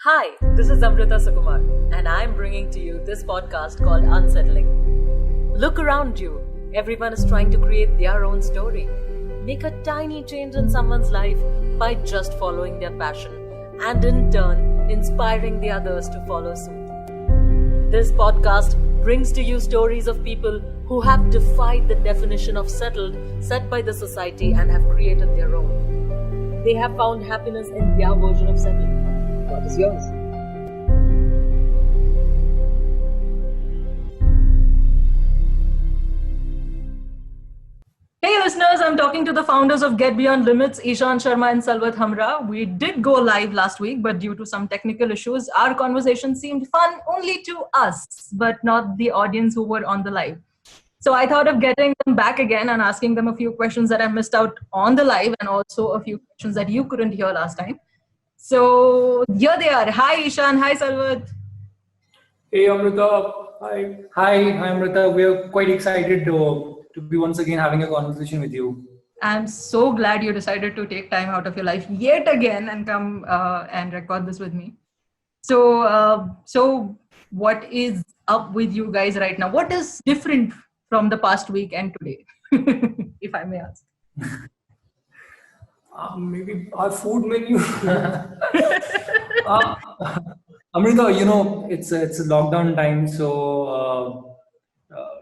Hi, this is Amrita Sukumar, and I'm bringing to you this podcast called Unsettling. Look around you. Everyone is trying to create their own story. Make a tiny change in someone's life by just following their passion and in turn, inspiring the others to follow suit. This podcast brings to you stories of people who have defied the definition of settled set by the society and have created their own. They have found happiness in their version of settled. What is yours? Hey listeners, I'm talking to the founders of Get Beyond Limits, Ishan Sharma and Salvat Hamra. We did go live last week, but due to some technical issues, our conversation seemed fun only to us, but not the audience who were on the live. So I thought of getting them back again and asking them a few questions that I missed out on the live and also a few questions that you couldn't hear last time. So here they are. Hi Ishan, hi Salvat. Hey Amrita, hi. Hi, Amrita. We are quite excited to be once again having a conversation with you. I'm so glad you decided to take time out of your life yet again and come and record this with me. So what is up with you guys right now? What is different from the past week and today, if I may ask? Maybe our food menu. Amrita, it's a lockdown time, so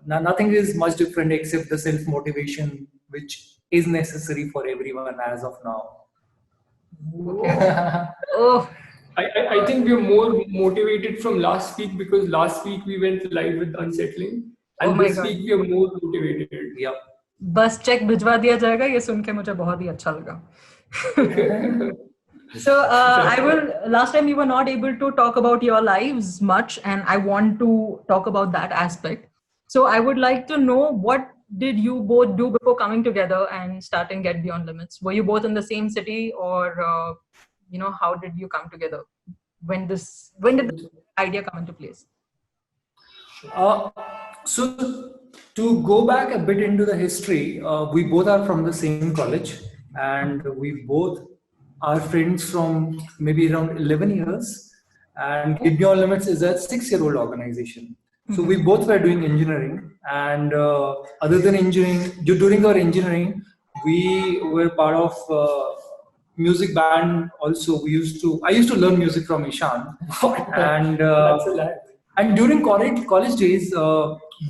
nothing is much different except the self-motivation, which is necessary for everyone as of now. Okay. Oh. I think we're more motivated from last week because last week we went live with Unsettling. And this week we are more motivated. Yeah. बस check भिजवा दिया जाएगा ये सुन के मुझे बहुत ही अच्छा लगा. So last time you were not able to talk about your lives much and I want to talk about that aspect. So I would like to know, what did you both do before coming together and starting Get Beyond Limits? Were you both in the same city or, how did you come together? When did the idea come into place? So to go back a bit into the history, we both are from the same college and we both are friends from maybe around 11 years. And Get Beyond Limits is a 6-year-old organization. So we both were doing engineering, and other than engineering, during our engineering, we were part of music band also. I used to learn music from Ishan. And during college days,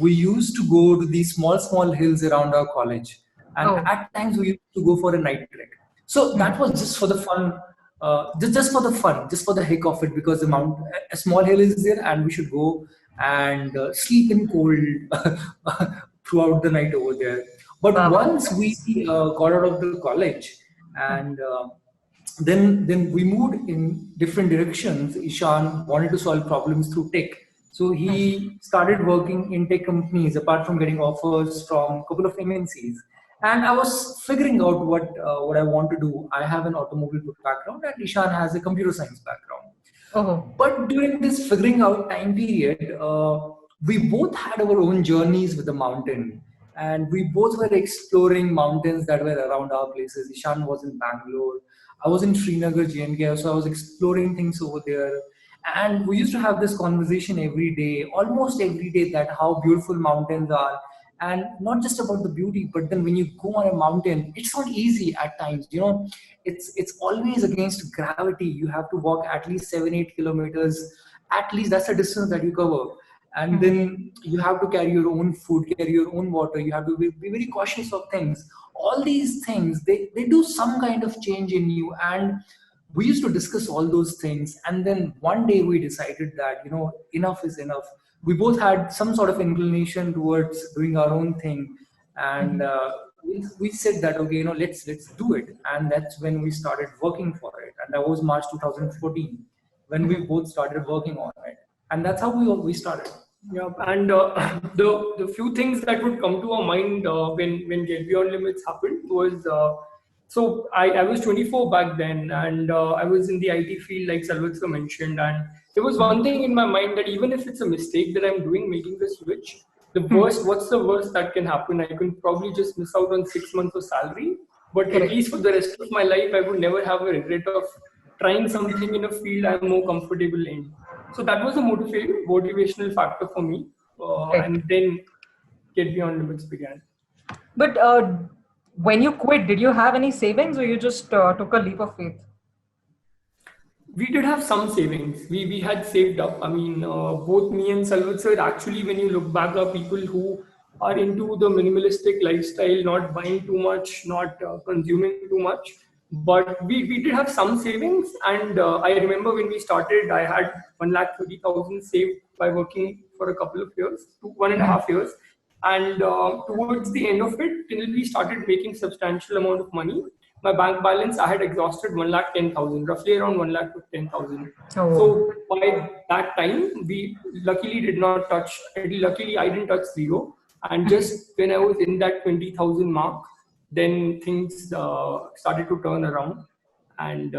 we used to go to these small hills around our college. And at times we used to go for a night trek. So that was just for the fun, just for the fun, just for the heck of it, because a small hill is there and we should go and sleep in cold throughout the night over there. But once we got out of the college and then we moved in different directions. Ishan wanted to solve problems through tech. So he started working in tech companies apart from getting offers from a couple of MNCs. And I was figuring out what I want to do. I have an automobile background and Ishan has a computer science background. But during this figuring out time period, we both had our own journeys with the mountain. And we both were exploring mountains that were around our places. Ishan was in Bangalore. I was in Srinagar, JNK, so I was exploring things over there. And we used to have this conversation every day, almost every day, that how beautiful mountains are. And not just about the beauty, but then when you go on a mountain, it's not easy at times. It's always against gravity. You have to walk at least 7-8 kilometers. At least that's the distance that you cover. And then you have to carry your own food, carry your own water. You have to be very cautious of things. All these things, they do some kind of change in you. And we used to discuss all those things. And then one day we decided that, enough is enough. We both had some sort of inclination towards doing our own thing. And we said that, okay, let's do it. And that's when we started working for it. And that was March 2014, when we both started working on it. And that's how we started. Yeah, and the few things that would come to our mind when Get Beyond Limits happened was, so I was 24 back then, and I was in the IT field, like Salvat mentioned, and there was one thing in my mind that even if it's a mistake that I'm doing, making the switch, what's the worst that can happen? I can probably just miss out on 6 months of salary, but at least for the rest of my life, I would never have a regret of trying something in a field I'm more comfortable in. So that was a motivational factor for me. Right. And then Get Beyond Limits began. But when you quit, did you have any savings, or you just took a leap of faith? We did have some savings. We had saved up. I mean, both me and Salvat sir, actually, when you look back, are people who are into the minimalistic lifestyle, not buying too much, not consuming too much. But we did have some savings. And I remember when we started, I had 1,30,000 saved by working for a couple of years, 1.5 years. And towards the end of it, till we started making substantial amount of money, my bank balance, I had exhausted 1,10,000, roughly around 1,10,000. Oh. So by that time, we luckily did not touch, luckily I didn't touch zero. And just when I was in that 20,000 mark, then things started to turn around, and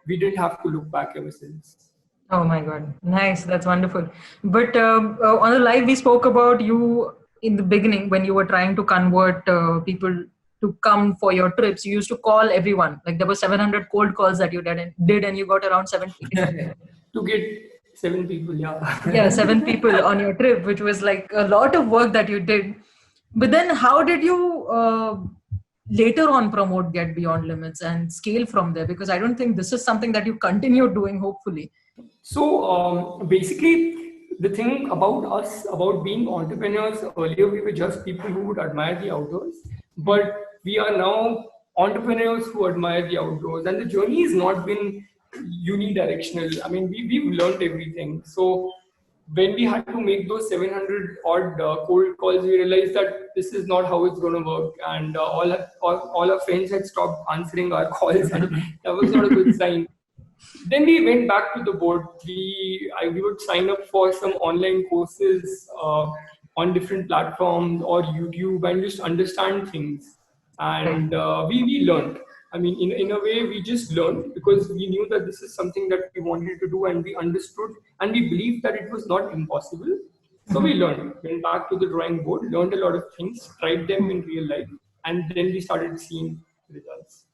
we didn't have to look back ever since. Oh my God. Nice. That's wonderful. But on the live, we spoke about you in the beginning when you were trying to convert people to come for your trips. You used to call everyone. Like there were 700 cold calls that you did and you got around 7 people. To get 7 people, yeah. Yeah, 7 people on your trip, which was like a lot of work that you did. But then how did you later on promote Get Beyond Limits and scale from there? Because I don't think this is something that you continue doing, hopefully. So basically, the thing about us, about being entrepreneurs, earlier we were just people who would admire the outdoors, but we are now entrepreneurs who admire the outdoors, and the journey has not been unidirectional. I mean, we've learned everything. So when we had to make those 700 odd cold calls, we realized that this is not how it's going to work, and all our friends had stopped answering our calls, and that was not a good sign. Then we went back to the board. We would sign up for some online courses on different platforms or YouTube and just understand things. And we learned. I mean, in a way, we just learned because we knew that this is something that we wanted to do, and we understood and we believed that it was not impossible. So we learned, went back to the drawing board, learned a lot of things, tried them in real life, and then we started seeing results.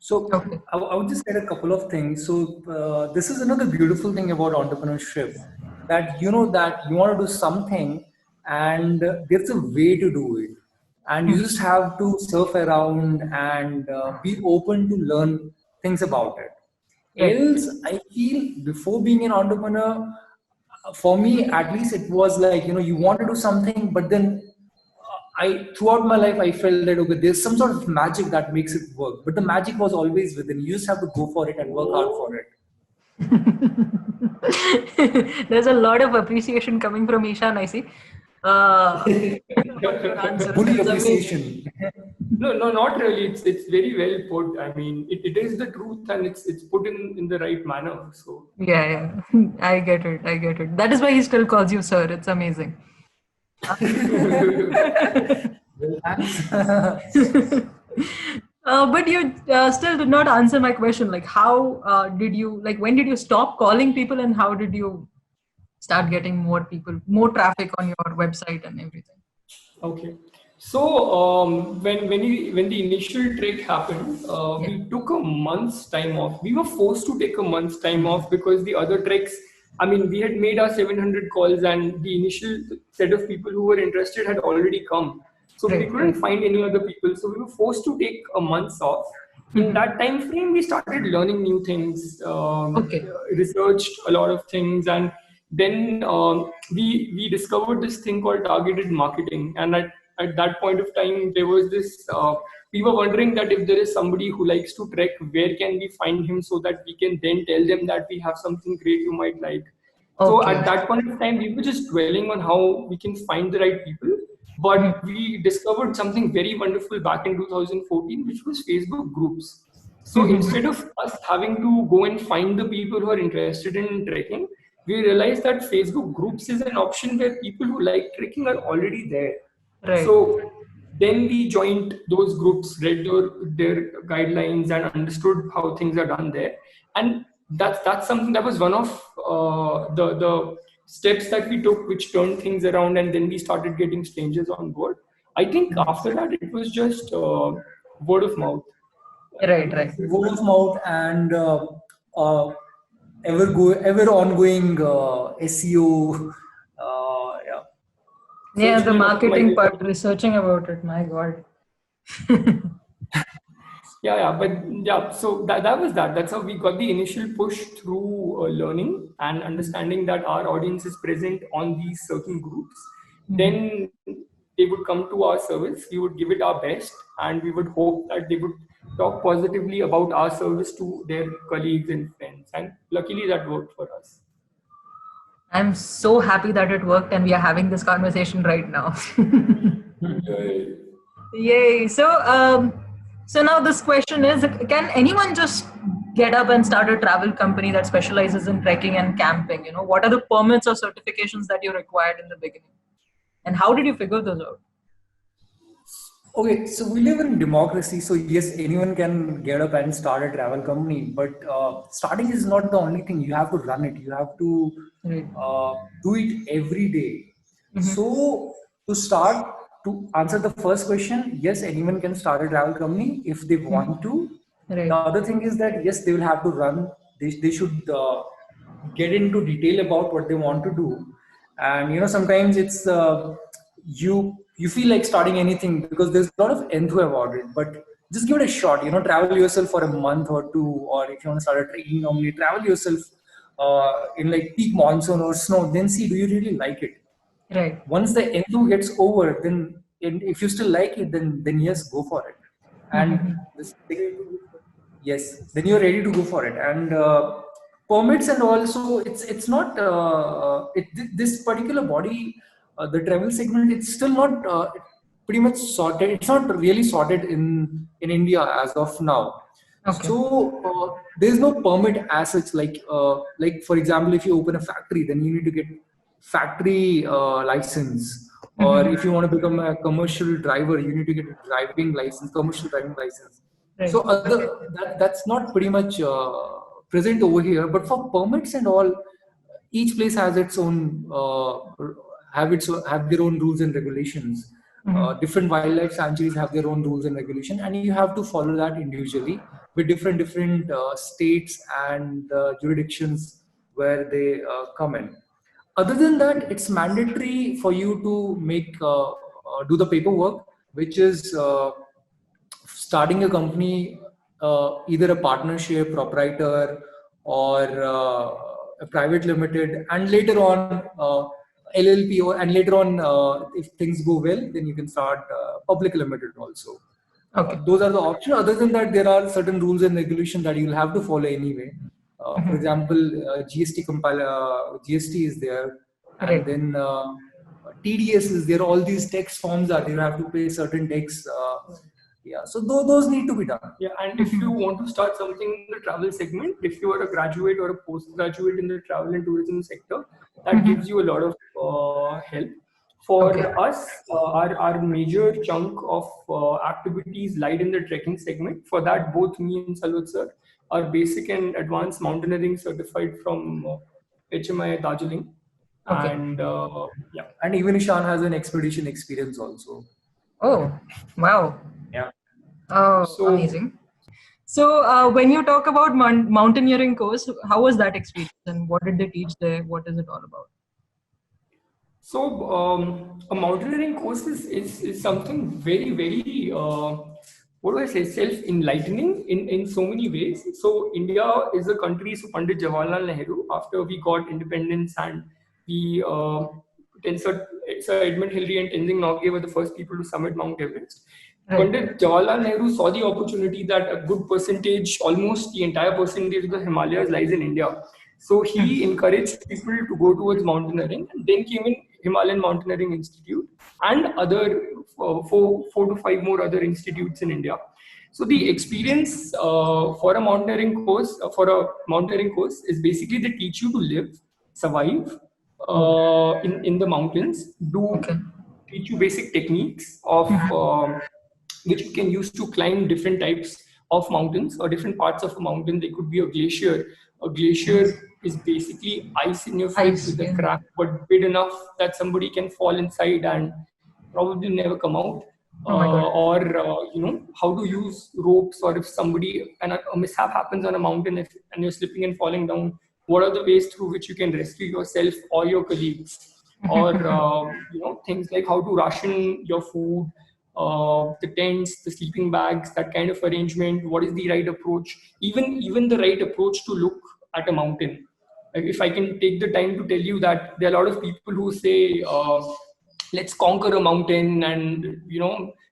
So I would just add a couple of things. So this is another beautiful thing about entrepreneurship, that you know that you want to do something and there's a way to do it. And you just have to surf around and be open to learn things about it. Else, I feel before being an entrepreneur, for me at least, it was like, you know, you want to do something, but then throughout my life, I felt that, okay, there's some sort of magic that makes it work. But the magic was always within. You just have to go for it and work hard for it. There's a lot of appreciation coming from Ishan, I see. Bully appreciation. No, not really. It's very well put. I mean, it is the truth, and it's put in the right manner. So yeah, I get it. That is why he still calls you sir. It's amazing. But you still did not answer my question. Like, how did you, like, when did you stop calling people, and how did you start getting more people, more traffic on your website and everything? Okay. So when the initial trek happened, we took a month's time off. We were forced to take a month's time off because the other treks, I mean, we had made our 700 calls and the initial set of people who were interested had already come. So we couldn't find any other people. So we were forced to take a month off. In that time frame, we started learning new things, researched a lot of things, and then we discovered this thing called targeted marketing. And at that point of time, there was this, we were wondering that if there is somebody who likes to trek, where can we find him so that we can then tell them that we have something great you might like. So at that point of time, we were just dwelling on how we can find the right people. But we discovered something very wonderful back in 2014, which was Facebook groups. So instead of us having to go and find the people who are interested in trekking, we realized that Facebook groups is an option where people who like trekking are already there. Right. So then we joined those groups, read their guidelines, and understood how things are done there. And that's something that was one of the steps that we took, which turned things around, and then we started getting strangers on board. I think after that, it was just word of mouth. Right. Word of mouth, and ever ongoing SEO. Yeah. Yeah, Search the engine marketing optimization. part, researching about it. My God. So that was that. That's how we got the initial push through learning and understanding that our audience is present on these certain groups. Then they would come to our service. We would give it our best, and we would hope that they would talk positively about our service to their colleagues and friends. And luckily, that worked for us. I'm so happy that it worked and we are having this conversation right now. Yay. Yay. So now this question is, can anyone just get up and start a travel company that specializes in trekking and camping? You know, what are the permits or certifications that you required in the beginning? And how did you figure those out? Okay, so we live in democracy, so yes, anyone can get up and start a travel company. But starting is not the only thing. You have to run it. You have to Right. do it every day. So to start, to answer the first question, yes, anyone can start a travel company if they want to. Right. The other thing is that yes, they will have to run. They should get into detail about what they want to do. And sometimes it's you feel like starting anything because there's a lot of enthu about it, but just give it a shot. Travel yourself for a month or two, or if you want to start a trekking company, travel yourself in like peak monsoon or snow. Then see, do you really like it? Right. Once the enthu gets over, then and if you still like it, then yes, go for it. And this thing, yes, then you're ready to go for it. And permits and also it's not this particular body, the travel segment, it's still not pretty much sorted. It's not really sorted in India as of now. Okay. So there's no permit as such. Like for example, if you open a factory, then you need to get factory license. Or if you want to become a commercial driver, you need to get a driving license, commercial driving license. Right. So that's not pretty much present over here. But for permits and all, each place has its own have their own rules and regulations. Different wildlife sanctuaries have their own rules and regulation, and you have to follow that individually with different states and jurisdictions where they come in. Other than that, it's mandatory for you to do the paperwork, which is starting a company, either a partnership, proprietor, or a private limited, and later on LLP, and later on, if things go well, then you can start public limited also. Okay. Those are the options. Other than that, there are certain rules and regulations that you'll have to follow anyway. For example, GST is there, and Right. then TDS is there. All these tax forms are there. You have to pay certain tax. Yeah, so those need to be done. Yeah, and if you want to start something in the travel segment, if you are a graduate or a postgraduate in the travel and tourism sector, that gives you a lot of help. For us, our major chunk of activities lied in the trekking segment. For that, both me and Salvat sir are basic and advanced mountaineering certified from HMI Darjeeling. Okay. And yeah. And even Ishan has an expedition experience also. Oh, wow. Yeah. Oh, So- amazing. So when you talk about mountaineering course, how was that experience and what did they teach there? What is it all about? So a mountaineering course is something very, very, what do I say, self-enlightening in so many ways. So India is a country, so Pandit Jawaharlal Nehru, after we got independence and we, Sir Edmund Hillary and Tenzing Norgay were the first people to summit Mount Everest. Right. Pandit Jawaharlal Nehru saw the opportunity that a good percentage, almost the entire percentage of the Himalayas lies in India. So he encouraged people to go towards mountaineering, and then came in Himalayan Mountaineering Institute and other four to five more other institutes in India. So the experience for a mountaineering course is basically they teach you to live, survive in the mountains, teach you basic techniques of which you can use to climb different types of mountains or different parts of a mountain. They could be a glacier. A glacier is basically ice in your face with a crack, but big enough that somebody can fall inside and probably never come out. Oh my God. or how to use ropes, or if somebody and a mishap happens on a mountain and you're slipping and falling down, what are the ways through which you can rescue yourself or your colleagues, or things like how to ration your food, the tents, the sleeping bags, that kind of arrangement. What is the right approach? Even the right approach to look at a mountain. Like if I can take the time to tell you that there are a lot of people who say, let's conquer a mountain and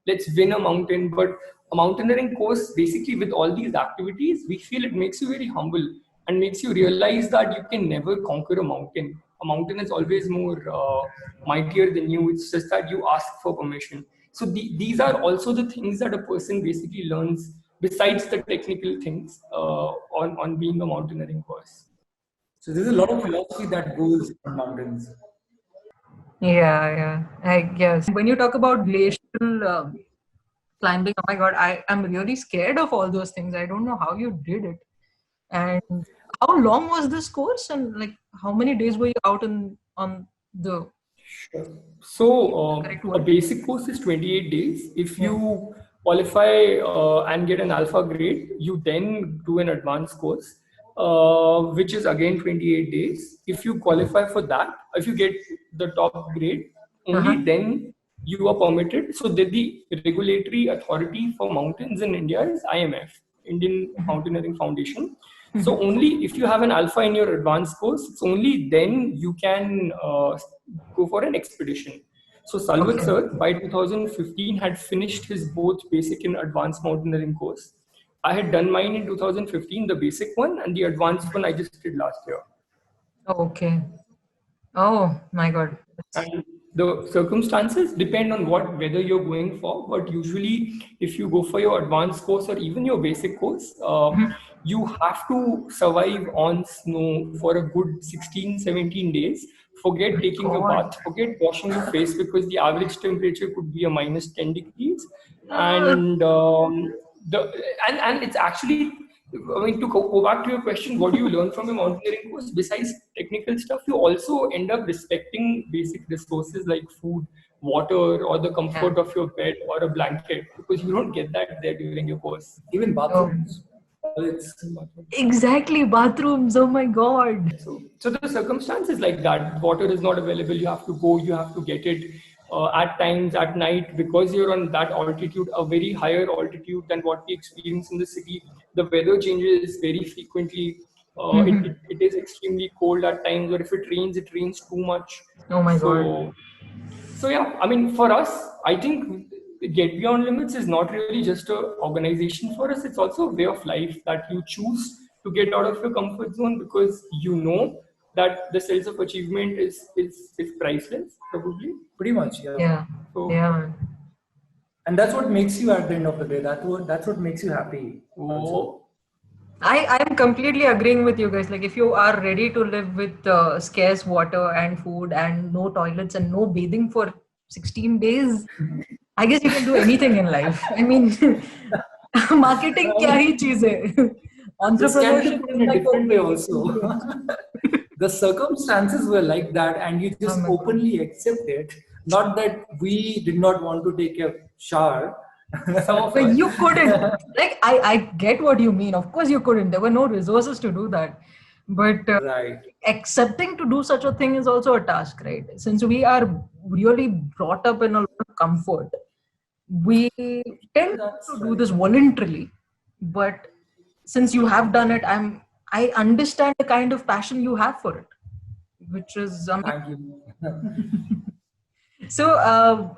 let's win a mountain. But a mountaineering course, basically with all these activities, we feel it makes you very humble and makes you realize that you can never conquer a mountain. A mountain is always more mightier than you. It's just that you ask for permission. So these are also the things that a person basically learns besides the technical things on being a mountaineering course. So there's a lot of philosophy that goes on mountains. Yeah, I guess. When you talk about glacial climbing, oh my God, I am really scared of all those things. I don't know how you did it. And how long was this course? And like, how many days were you out on the Sure. So correct a word? basic course is 28 days. If you qualify and get an alpha grade, you then do an advanced course, which is again 28 days. If you qualify for that, if you get the top grade, only then you are permitted. So the regulatory authority for mountains in India is IMF, Indian Mountaineering Foundation. So only if you have an alpha in your advanced course, it's only then you can go for an expedition. So Salvat sir by 2015 had finished his both basic and advanced mountaineering course. I had done mine in 2015, the basic one, and the advanced one I just did last year. Okay. Oh my God. And the circumstances depend on what weather you're going for, but usually if you go for your advanced course or even your basic course, you have to survive on snow for a good 16, 17 days. Forget taking a bath, forget washing your face, because the average temperature could be a minus 10 degrees. And and it's actually, I mean, to go back to your question, what do you learn from a mountaineering course? Besides technical stuff, you also end up respecting basic resources like food, water, or the comfort of your bed or a blanket, because you don't get that there during your course. Even bathrooms. Exactly, bathrooms. Oh my God. So the circumstance is like that. Water is not available. You have to go. You have to get it. At times at night, because you're on that altitude, a very higher altitude than what we experience in the city, the weather changes very frequently. It is extremely cold at times, or if it rains too much. Oh my God. So yeah, I mean, for us, I think Get Beyond Limits is not really just an organization for us. It's also a way of life that you choose to get out of your comfort zone, because you know that the sense of achievement is priceless, probably. Pretty much, Yeah. So, Yeah. And that's what makes you at the end of the day. That's what makes you happy. oh, I am completely agreeing with you guys. Like, if you are ready to live with scarce water and food and no toilets and no bathing for 16 days, I guess you can do anything in life. I mean, marketing kya hi cheez hai? This can be Entrepreneurship put in a is like different way also. The circumstances were like that, and you just openly accept it. Not that we did not want to take a shower. But you couldn't. Like, I get what you mean. Of course you couldn't. There were no resources to do that. But Right. accepting to do such a thing is also a task, right? Since we are really brought up in a lot of comfort, we tend to do this voluntarily. But since you have done it, I understand the kind of passion you have for it, which is Thank you. so.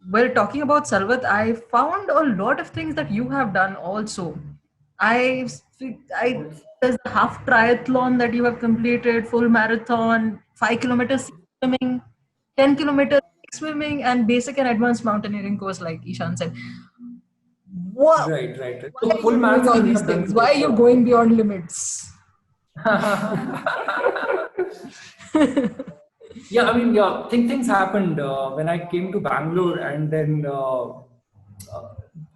Well, talking about Salvat, I found a lot of things that you have done also. I there's a half triathlon that you have completed, full marathon, 5 kilometers swimming, 10 kilometers swimming, and basic and advanced mountaineering course, like Ishan said. What? Right. Why are you doing all these things? Why are you going beyond limits? Yeah, I mean, yeah, things happened when I came to Bangalore, and then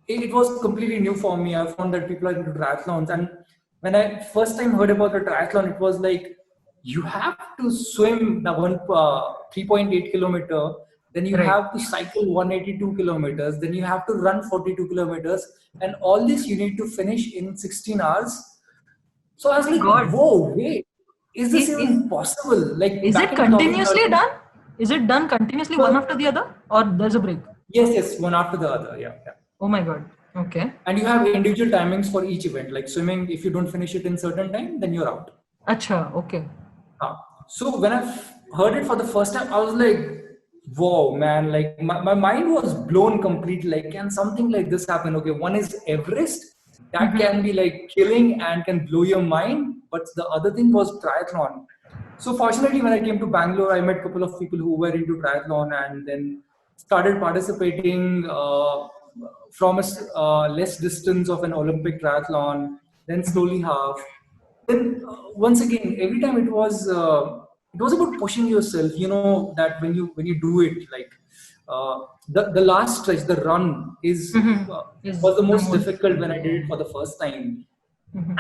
it was completely new for me. I found that people are into triathlons, and when I first time heard about the triathlon, it was like you have to swim the 3.8 kilometer, then you Right. have to cycle 182 kilometers, then you have to run 42 kilometers, and all this you need to finish in 16 hours. So I was like, God. whoa, wait, is this Is- even possible? Like Is back it in continuously 2013. done? Is it done continuously one after the other, or there's a break? Yes, one after the other. Yeah. Oh my God. Okay. And you have individual timings for each event. Like swimming, if you don't finish it in certain time, then you're out. Acha. Okay. So when I heard it for the first time, I was like, whoa, man, like my mind was blown completely. Like, can something like this happen? Okay, one is Everest, that can be like killing and can blow your mind. But the other thing was triathlon. So fortunately, when I came to Bangalore, I met a couple of people who were into triathlon and then started participating from a less distance of an Olympic triathlon, then slowly half. Then once again, every time it was about pushing yourself. You know that when you do it, like the last stretch, the run Is was the the most most- difficult when I did it for the first time.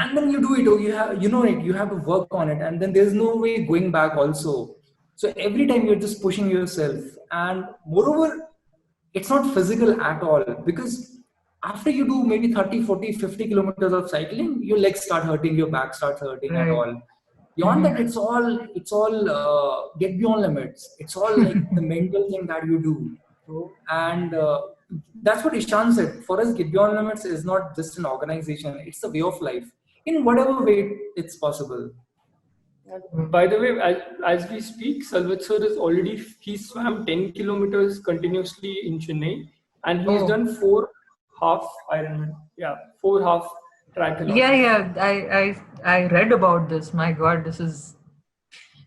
And then you do it, oh, you have to work on it, and then there's no way going back also. So every time you're just pushing yourself, and moreover, it's not physical at all, because after you do maybe 30, 40, 50 kilometers of cycling, your legs start hurting, your back starts hurting and Right. all. Beyond that, it's all get beyond limits. It's all like the mental thing that you do. And that's what Ishan said. For us, Get Beyond Limits is not just an organization, it's a way of life in whatever way it's possible. By the way, as we speak, Salvat sir he swam 10 kilometers continuously in Chennai, and he's Oh. done 4 half Ironman. Yeah, 4 half triathlon. Yeah. I read about this. My God,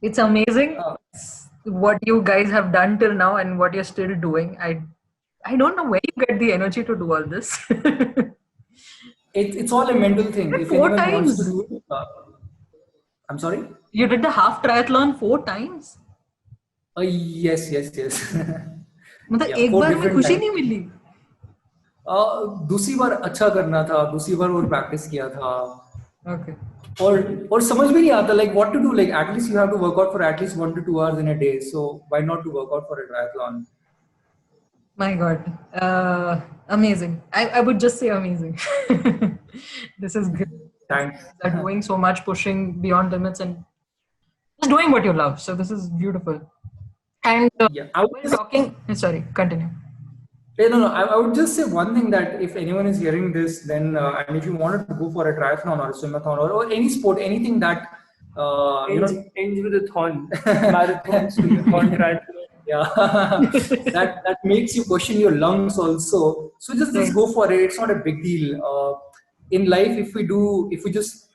it's amazing what you guys have done till now and what you're still doing. I don't know where you get the energy to do all this. It's all a mental thing. If 4 anyone wants to times? do it, I'm sorry? You did the half triathlon 4 times? Yes. मतलब Yeah, एक 4 बार में different खुशी times. नहीं मिली. दूसरी बार अच्छा करना था, दूसरी बार और प्रैक्टिस किया था, Okay. और समझ में नहीं आता like what to do. Like at least you have to work out for at least 1 to 2 hours in a day. So why not to work out for a triathlon? My God. Amazing. I would just say amazing. This is good. Thanks. They're doing so much, pushing beyond limits and just doing what you love. So this is beautiful. And Yeah, I would while talking, sorry, continue. No. I would just say one thing, that if anyone is hearing this, then and if you wanted to go for a triathlon or a swimathon or any sport, anything that Ends with a thon. Marathon, swim-a-thon, triathlon. yeah, that makes you question your lungs also. So just go for it. It's not a big deal. In life, if we just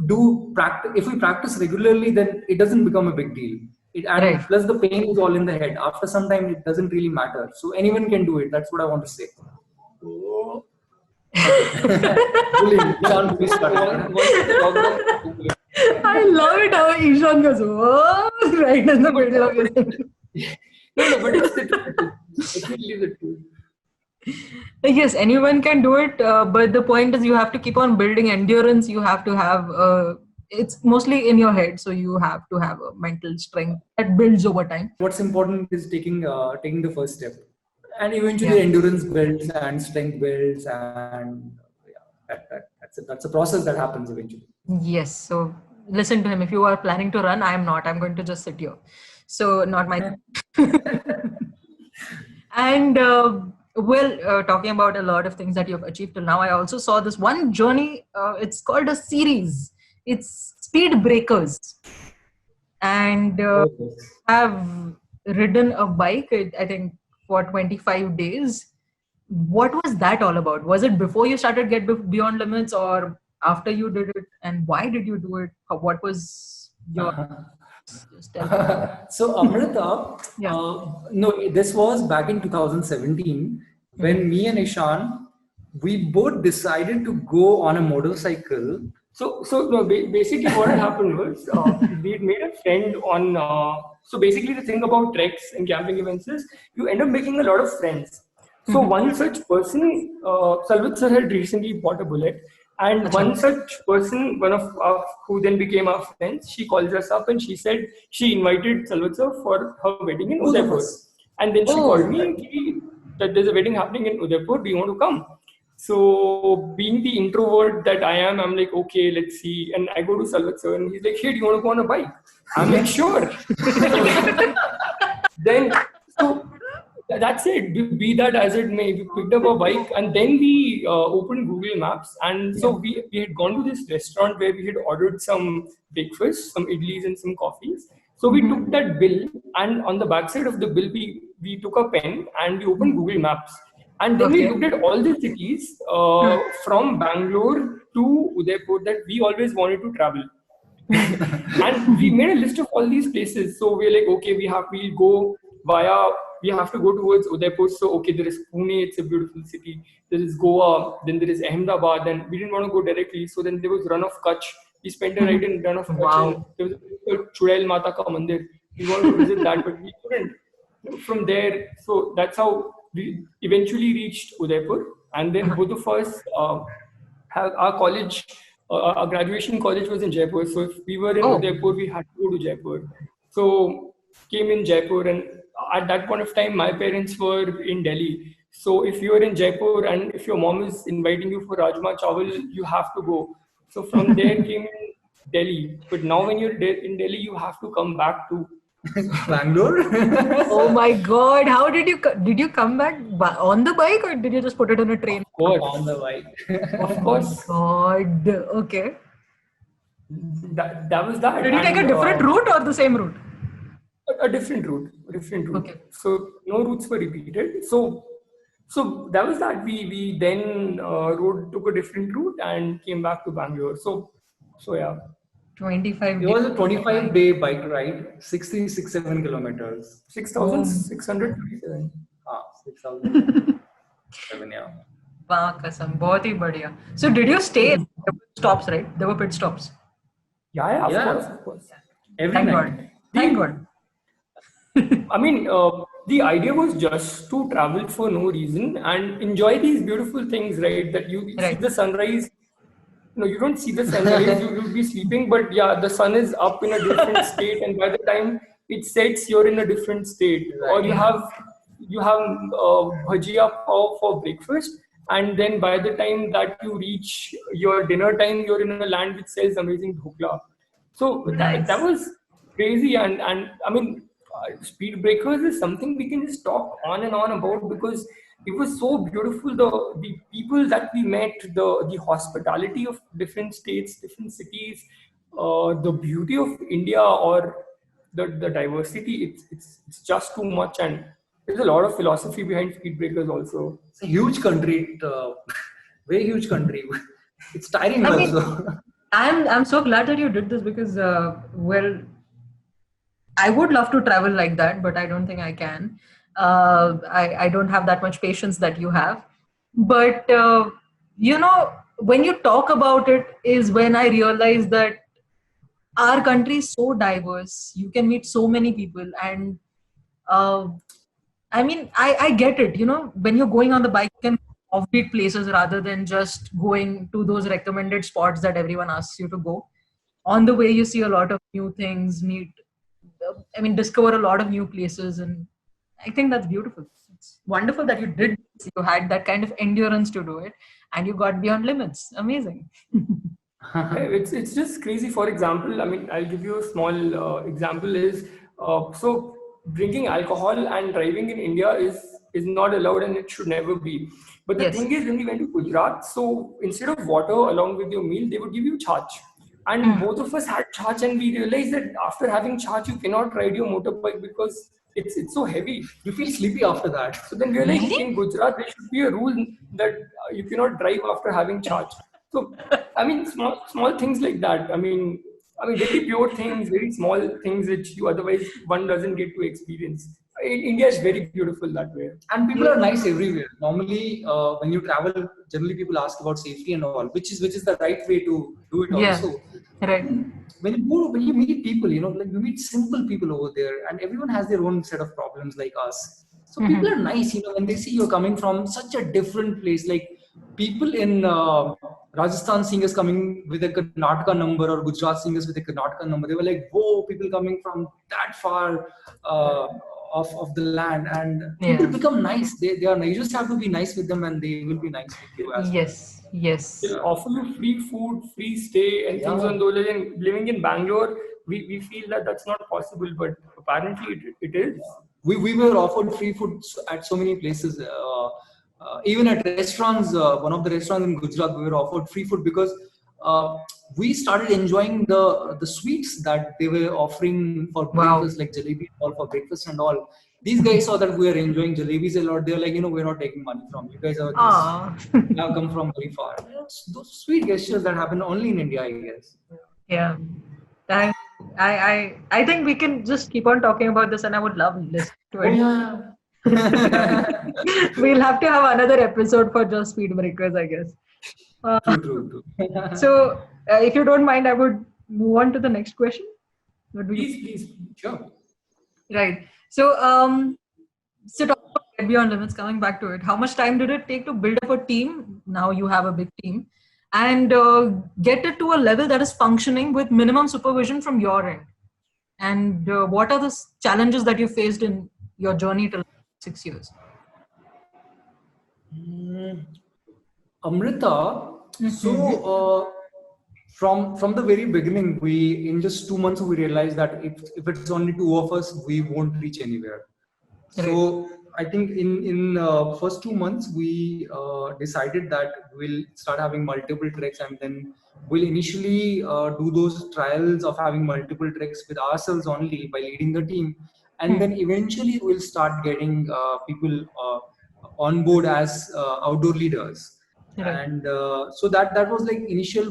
do practice, if we practice regularly, then it doesn't become a big deal. And Right. plus the pain is all in the head. After some time, it doesn't really matter. So anyone can do it. That's what I want to say. Oh. Bullying. Ishan, please start. I love it how Ishan goes, "Whoa," right in the middle of your thing. No, but it's the truth. It's really the truth. Yes, anyone can do it, but the point is you have to keep on building endurance. You have to have it's mostly in your head, so you have to have a mental strength that builds over time. What's important is taking the first step, and eventually endurance builds and strength builds, and that's a process that happens eventually. Yes, so listen to him. If you are planning to run, I am not. I'm going to just sit here. So not my. And talking about a lot of things that you've achieved till now, I also saw this one journey. It's called a series. It's Speed Breakers, and have ridden a bike, I think, for 25 days. What was that all about? Was it before you started Get Beyond Limits or after you did it? And why did you do it? What was your... Just tell me. So Amrita, Yeah. no, this was back in 2017 when me and Ishan, we both decided to go on a motorcycle. So no, basically what had happened was we'd made a friend on. So basically the thing about treks and camping events is you end up making a lot of friends. So one such person, Salvat sir had recently bought a bullet, and one such person, one of who then became our friends, she calls us up and she said she invited Salvat sir for her wedding in Both of Udaipur. us. And then she called me that there's a wedding happening in Udaipur. Do you want to come? So being the introvert that I am, I'm like, okay, let's see. And I go to Salvat sir and he's like, hey, do you want to go on a bike? I'm like, sure. Then, so that's it. Be that as it may, we picked up a bike and then we opened Google Maps. And so we had gone to this restaurant where we had ordered some breakfast, some idlis and some coffees. So we took that bill, and on the backside of the bill, we took a pen and we opened Google Maps. And then we looked at all the cities from Bangalore to Udaipur that we always wanted to travel. And we made a list of all these places. So we're like, okay, we have to go towards Udaipur. So, okay, there is Pune, it's a beautiful city. There is Goa, then there is Ahmedabad, and we didn't want to go directly. So then there was Run of Kutch. We spent a night in Run of Kutch. Wow. There was a Chudail Mata Ka Mandir. We wanted to visit that, but we couldn't. From there, so that's how we eventually reached Udaipur. And then both of us have our college, our graduation college was in Jaipur. So if we were in Udaipur, we had to go to Jaipur. So came in Jaipur, and at that point of time, my parents were in Delhi. So if you are in Jaipur and if your mom is inviting you for Rajma Chawal, you have to go. So from there came in Delhi. But now when you're in Delhi, you have to come back to Bangalore. Oh my God! How did you come back on the bike, or did you just put it on a train? Of course. On the bike. Of course. God. Okay. That was that. Did you take a different route or the same route? A different route. Okay. So no routes were repeated. So that was that. We then took a different route and came back to Bangalore. So yeah. 25. It was a 25-day bike ride, 67 kilometers. 6,637. 6,007, yeah. Wow, kasam, बहुत ही बढ़िया. So did you stay? There were stops, right? There were pit stops. Yeah, Yeah. of course. Every Thank night. God. Thank God. I mean, the idea was just to travel for no reason and enjoy these beautiful things, right? That you see Right. the sunrise. No, you don't see the sunrise. You'll be sleeping, but yeah, the sun is up in a different state, and by the time it sets, you're in a different state. Right. Or you have bhajia pav for breakfast, and then by the time that you reach your dinner time, you're in a land which sells amazing dhokla. So Nice. that was crazy, and I mean, speed breakers is something we can just talk on and on about because it was so beautiful. The people that we met, the hospitality of different states, different cities, the beauty of India, or the diversity. It's just too much, and there's a lot of philosophy behind speed breakers also. It's a huge country, very huge country. It's tiring I mean, also. I'm so glad that you did this because well, I would love to travel like that, but I don't think I can. I don't have that much patience that you have. But you know, when you talk about it, is when I realize that our country is so diverse. You can meet so many people, and I mean, I get it. You know, when you're going on the bike, you can offbeat places rather than just going to those recommended spots that everyone asks you to go. On the way, you see a lot of new things, discover a lot of new places, and I think that's beautiful. It's wonderful that you did this. You had that kind of endurance to do it, and you got beyond limits. Amazing. It's just crazy. For example, I mean, I'll give you a small example. Is so drinking alcohol and driving in India is not allowed, and it should never be. But the Yes. thing is, when we went to Gujarat, so instead of water along with your meal, they would give you chach. And both of us had chach, and we realized that after having chach, you cannot ride your motorbike because it's so heavy. You feel sleepy after that. So then we're like, in Gujarat, there should be a rule that you cannot drive after having charge. So, I mean, small things like that. I mean, very pure things, very small things which you otherwise one doesn't get to experience. India is very beautiful that way. And people are nice everywhere. Normally, when you travel, generally people ask about safety and all, which is the right way to do it Yeah. also. Right. When you meet people, you know, like you meet simple people over there, and everyone has their own set of problems like us. So people are nice, you know, when they see you're coming from such a different place. Like people in Rajasthan seeing us coming with a Karnataka number, or Gujarat seeing us with a Karnataka number, they were like, "Whoa, people coming from that far of the land, and people become nice. They are nice. You just have to be nice with them, and they will be nice with you as well. Yes. They offer you free food, free stay, and things on those lines. And living in Bangalore, we feel that that's not possible, but apparently it is. We were offered free food at so many places. Even at restaurants, one of the restaurants in Gujarat, we were offered free food because we started enjoying the sweets that they were offering for breakfast, like jalebi all for breakfast and all. These guys saw that we were enjoying jalebis a lot. They were like, we're not taking money from you guys. Are just have come from very far. Those sweet gestures that happen only in India, I guess. Yeah. I think we can just keep on talking about this, and I would love listening to it. We'll have to have another episode for just speed breakers, I guess. True. So, if you don't mind, I would move on to the next question. Please. Sure. Right. So, talking about Get Beyond Limits, coming back to it, how much time did it take to build up a team? Now you have a big team, and get it to a level that is functioning with minimum supervision from your end. And what are the challenges that you faced in your journey till 6 years? Amrita, so from the very beginning, we in just 2 months we realized that if it's only two of us, we won't reach anywhere. Right. So I think in first 2 months we decided that we'll start having multiple treks, and then we'll initially do those trials of having multiple treks with ourselves only by leading the team, and then eventually we'll start getting people on board as outdoor leaders. Right. And so that was like initial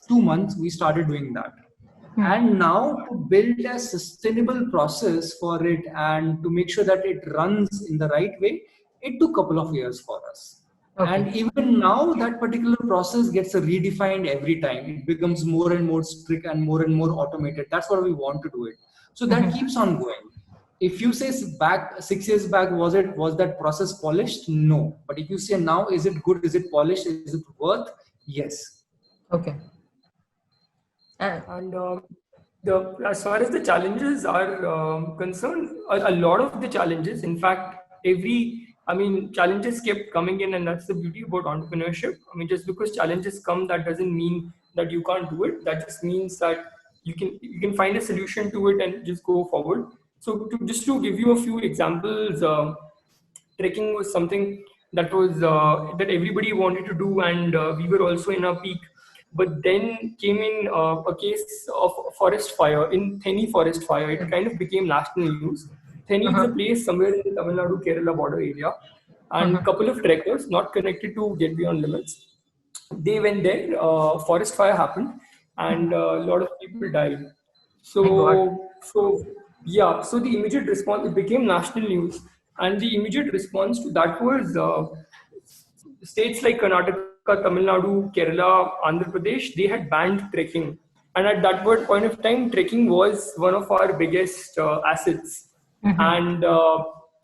2 months we started doing that. And now to build a sustainable process for it and to make sure that it runs in the right way, it took a couple of years for us. Okay. And even now that particular process gets redefined every time. It becomes more and more strict and more automated. That's what we want to do it. So that keeps on going. If you say back 6 years back, was that process polished? No. But if you say now, is it good? Is it polished? Is it worth? Yes. Okay. And as far as the challenges are concerned, a lot of the challenges, in fact, challenges kept coming in, and that's the beauty about entrepreneurship. Just because challenges come, that doesn't mean that you can't do it. That just means that you can find a solution to it and just go forward. So to give you a few examples, trekking was something that was that everybody wanted to do, and we were also in our peak. But then came in a case of forest fire in Theni forest fire. It kind of became national news. Theni is a place somewhere in the Tamil Nadu Kerala border area, and a couple of trekkers not connected to Get Beyond Limits, they went there. Forest fire happened, and a lot of people died. So the immediate response, it became national news, and the immediate response to that was states like Karnataka, Tamil Nadu, Kerala, Andhra Pradesh, they had banned trekking. And at that point of time, trekking was one of our biggest assets. And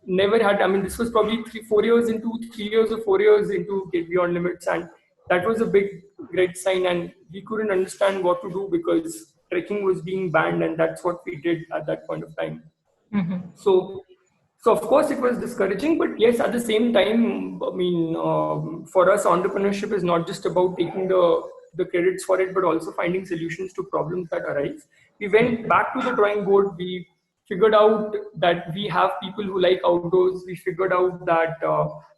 never had, this was probably 3 years or 4 years into Get Beyond Limits. And that was a big, great sign. And we couldn't understand what to do because trekking was being banned. And that's what we did at that point of time. So of course it was discouraging, but yes, at the same time, for us, entrepreneurship is not just about taking the credits for it, but also finding solutions to problems that arise. We went back to the drawing board. We figured out that we have people who like outdoors. We figured out that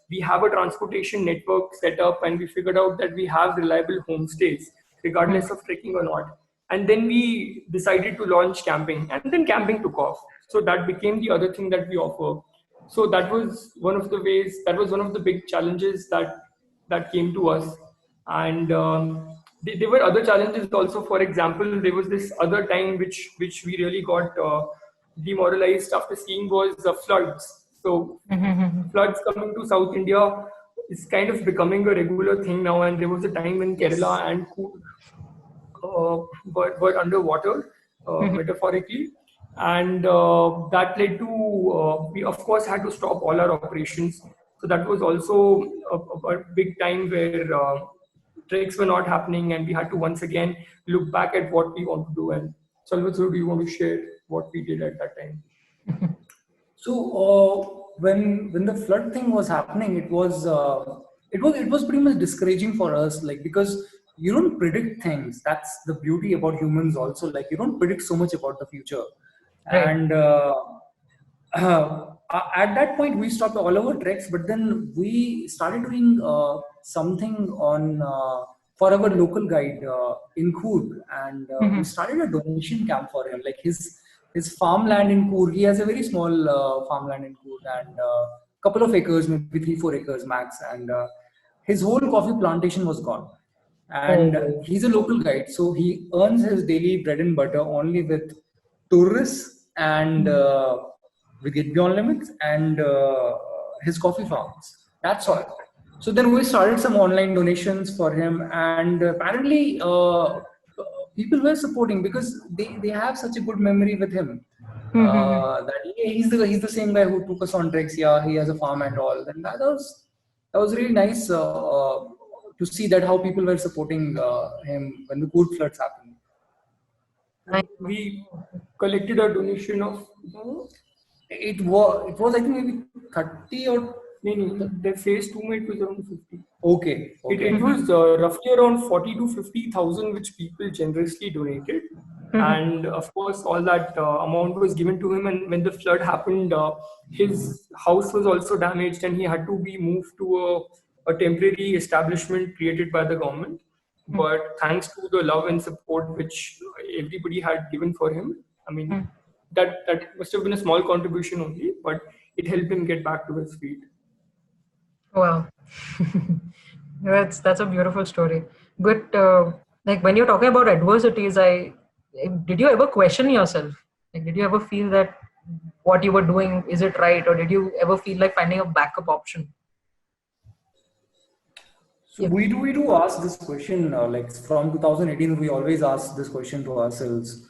we have a transportation network set up, and we figured out that we have reliable homestays, regardless of trekking or not. And then we decided to launch camping, and then camping took off. So that became the other thing that we offer. So that was one of the ways, that was one of the big challenges that came to us. And there were other challenges also. For example, there was this other time which we really got demoralized after seeing was floods. So floods coming to South India is kind of becoming a regular thing now. And there was a time when Kerala and Coorg were underwater, metaphorically. And that led to, we of course had to stop all our operations. So that was also a big time where treks were not happening, and we had to once again look back at what we want to do. And Salvatore, do you want to share what we did at that time? So when the flood thing was happening, it was pretty much discouraging for us, like because you don't predict things. That's the beauty about humans also. Like you don't predict so much about the future, Right. and at that point we stopped all our treks. But then we started doing something on for our local guide in Coorg, and we started a donation camp for him. Like his farmland in Coorg, he has a very small farmland in Coorg, and couple of acres, maybe 3-4 acres max, and his whole coffee plantation was gone. And Oh. he's a local guide, so he earns his daily bread and butter only with tourists and with Get Beyond Limits and his coffee farms. That's all. So then we started some online donations for him, and apparently people were supporting because they have such a good memory with him. That he's the same guy who took us on treks. Yeah, he has a farm and all. And that was really nice to see that how people were supporting him when the Coorg floods happened. We collected a donation of It was I think maybe 30 or the phase 2 it was around 50. okay. It was roughly around 40 to 50,000 which people generously donated. And of course, all that amount was given to him. And when the flood happened, his house was also damaged and he had to be moved to a temporary establishment created by the government. But thanks to the love and support which everybody had given for him, I mean, that must have been a small contribution only, but it helped him get back to his feet. Wow. That's a beautiful story. But like when you're talking about adversities, did you ever question yourself? Like, did you ever feel that what you were doing, is it right? Or did you ever feel like finding a backup option? So we do ask this question, like from 2018, we always ask this question to ourselves.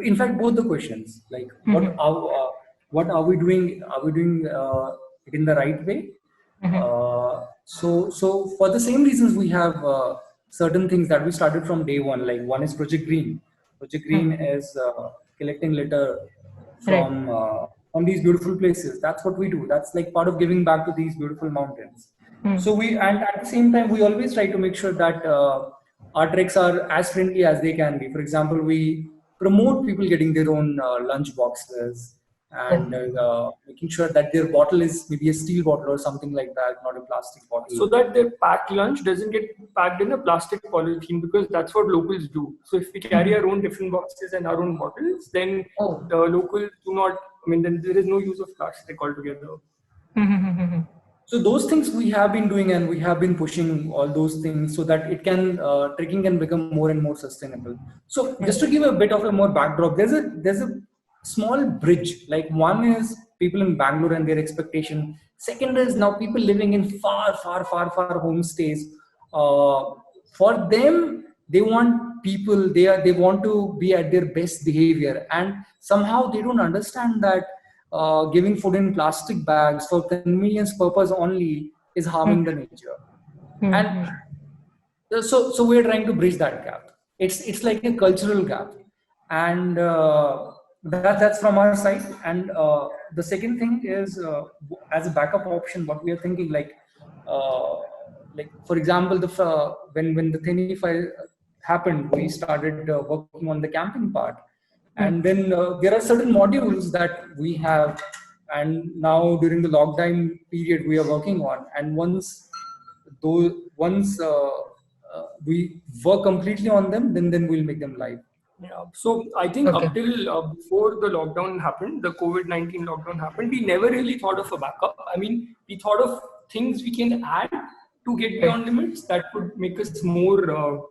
In fact, both the questions, like what are we doing? Are we doing it in the right way? So for the same reasons, we have certain things that we started from day one. Like one is Project Green. Project Green is collecting litter from these beautiful places. That's what we do. That's like part of giving back to these beautiful mountains. So and at the same time, we always try to make sure that our treks are as friendly as they can be. For example, we promote people getting their own lunch boxes and making sure that their bottle is maybe a steel bottle or something like that, not a plastic bottle. So that their packed lunch doesn't get packed in a plastic polythene, because that's what locals do. So if we carry our own different boxes and our own bottles, then the locals do not, I mean, then there is no use of plastic altogether. So those things we have been doing, and we have been pushing all those things so that trekking can become more and more sustainable. So just to give a bit of a more backdrop, there's a small bridge. Like one is people in Bangalore and their expectation. Second is now people living in far homestays. For them, they want people. They want to be at their best behavior, and somehow they don't understand that. Giving food in plastic bags for convenience purpose only is harming the nature, and so we're trying to bridge that gap. It's like a cultural gap, and that's from our side. And the second thing is, as a backup option, what we are thinking, like for example, when the Theni fire happened, we started working on the camping part. And then there are certain modules that we have, and now during the lockdown period we are working on. And once we work completely on them, then we'll make them live. Yeah. So I think up till before the lockdown happened, the COVID-19 lockdown happened, we never really thought of a backup. I mean, we thought of things we can add to Get Beyond Limits that would make us more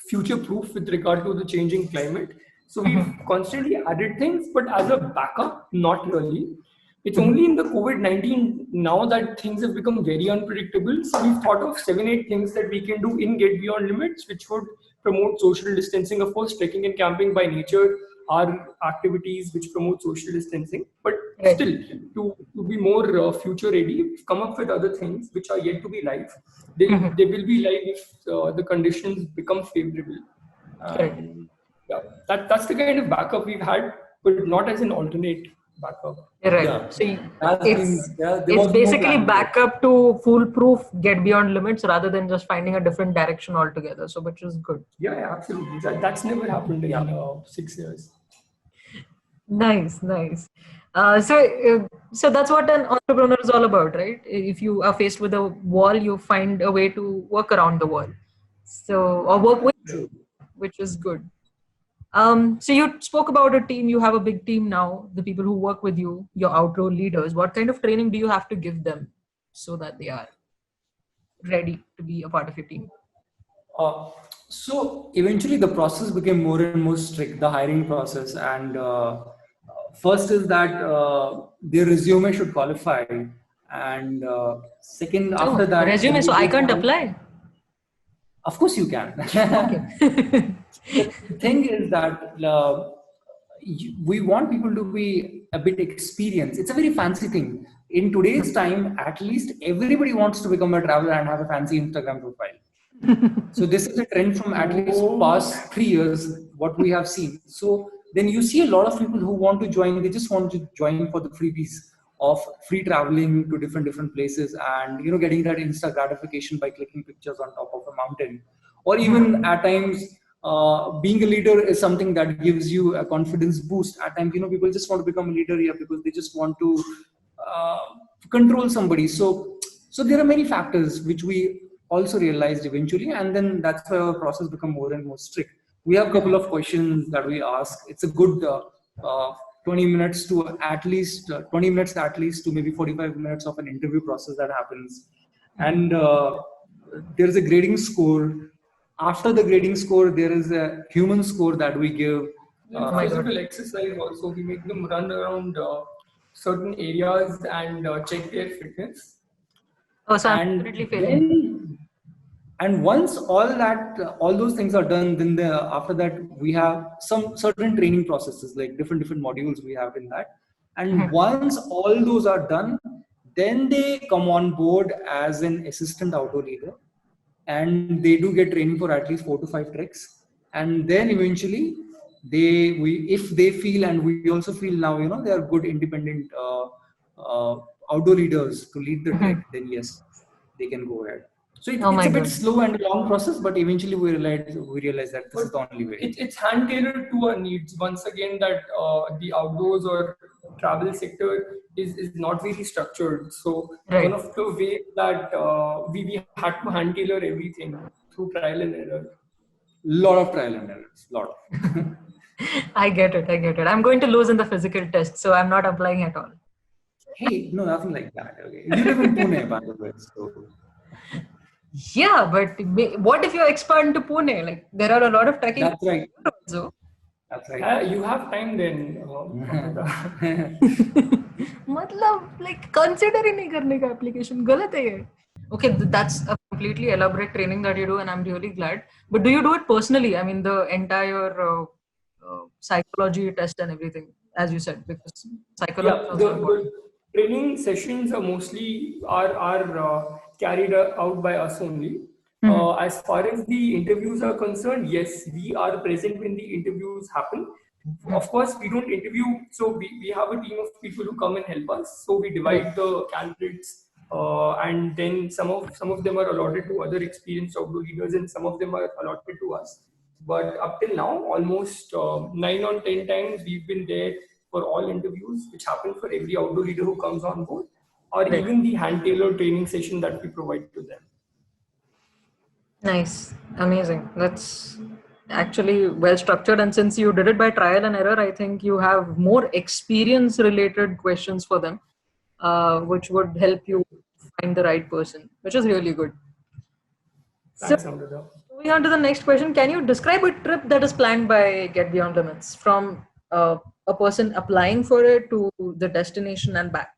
future-proof with regard to the changing climate. So we've constantly added things, but as a backup, not really. It's only in the COVID-19 now that things have become very unpredictable. So we've thought of 7-8 things that we can do in Get Beyond Limits, which would promote social distancing. Of course, trekking and camping by nature are activities which promote social distancing. But still, to be more future ready, we've come up with other things which are yet to be live. They will be live if the conditions become favorable. Yeah, that's the kind of backup we've had, but not as an alternate. backup. Right. Yeah. So There it's was no basically plan. backup to foolproof Get Beyond Limits rather than just finding a different direction altogether. So which is good. Yeah, absolutely. That's never happened in 6 years. Nice, nice. So that's what an entrepreneur is all about, right? If you are faced with a wall, you find a way to work around the wall. So or work with it, which is good. So you spoke about a team. You have a big team now. The people who work with you, your outdoor leaders. What kind of training do you have to give them so that they are ready to be a part of your team? So eventually the process became more and more strict, the hiring process. And first is that their resume should qualify. And second, after that, Resume. So I can't apply. Of course you can. Okay. The thing is that we want people to be a bit experienced. It's a very fancy thing. In today's time, at least everybody wants to become a traveler and have a fancy Instagram profile. So this is a trend from at least past 3 years, what we have seen. So then you see a lot of people who want to join, they just want to join for the freebies of free traveling to different places and getting that instant gratification by clicking pictures on top of a mountain. Or even at times, being a leader is something that gives you a confidence boost. At times, people just want to become a leader here because they just want to control somebody. So there are many factors which we also realized eventually, and then that's why our process become more and more strict. We have a couple of questions that we ask. It's a good 20 minutes to at least to maybe 45 minutes of an interview process that happens, and there's a grading score. After the grading score, there is a human score that we give. Physical exercise also. We make them run around certain areas and check their fitness. Oh, so I'm definitely failing. And once all those things are done, then after that we have some certain training processes, like different modules we have in that. And once all those are done, then they come on board as an assistant outdoor leader, and they do get training for at least 4 to 5 treks. And then eventually if they feel, and we also feel now, they are good independent outdoor leaders to lead the trek, then yes, they can go ahead. So it's a bit slow and long process, but eventually we realize that this is the only way. It's hand tailored to our needs. Once again, that the outdoors or travel sector is not very structured. So one of the ways that we had to hand tailor everything through trial and error. Lot of trial and errors. Lot. I get it. I'm going to lose in the physical test, so I'm not applying at all. Hey, no, nothing like that. Okay, you live in Pune, by the way, so. Yeah, but what if you expand to Pune? Like, there are a lot of trekking. That's right. Also. That's right. You have time then. मतलब like consider ही नहीं करने का application गलत है ये. Okay, that's a completely elaborate training that you do, and I'm really glad. But do you do it personally? I mean, the entire psychology test and everything, as you said, because psychology. Yeah, the training sessions are mostly are carried out by us only. As far as the interviews are concerned, yes, we are present when the interviews happen. Of course, we don't interview, so we have a team of people who come and help us. So we divide the candidates, and then some of them are allotted to other experienced outdoor leaders, and some of them are allotted to us. But up till now, almost 9 on 10 times we've been there for all interviews, which happen for every outdoor leader who comes on board, or even the hand-tailored training session that we provide to them. Nice. Amazing. That's actually well structured. And since you did it by trial and error, I think you have more experience-related questions for them, which would help you find the right person, which is really good. Thanks, so, Amrita. moving on to the next question, can you describe a trip that is planned by Get Beyond Limits, from a person applying for it to the destination and back?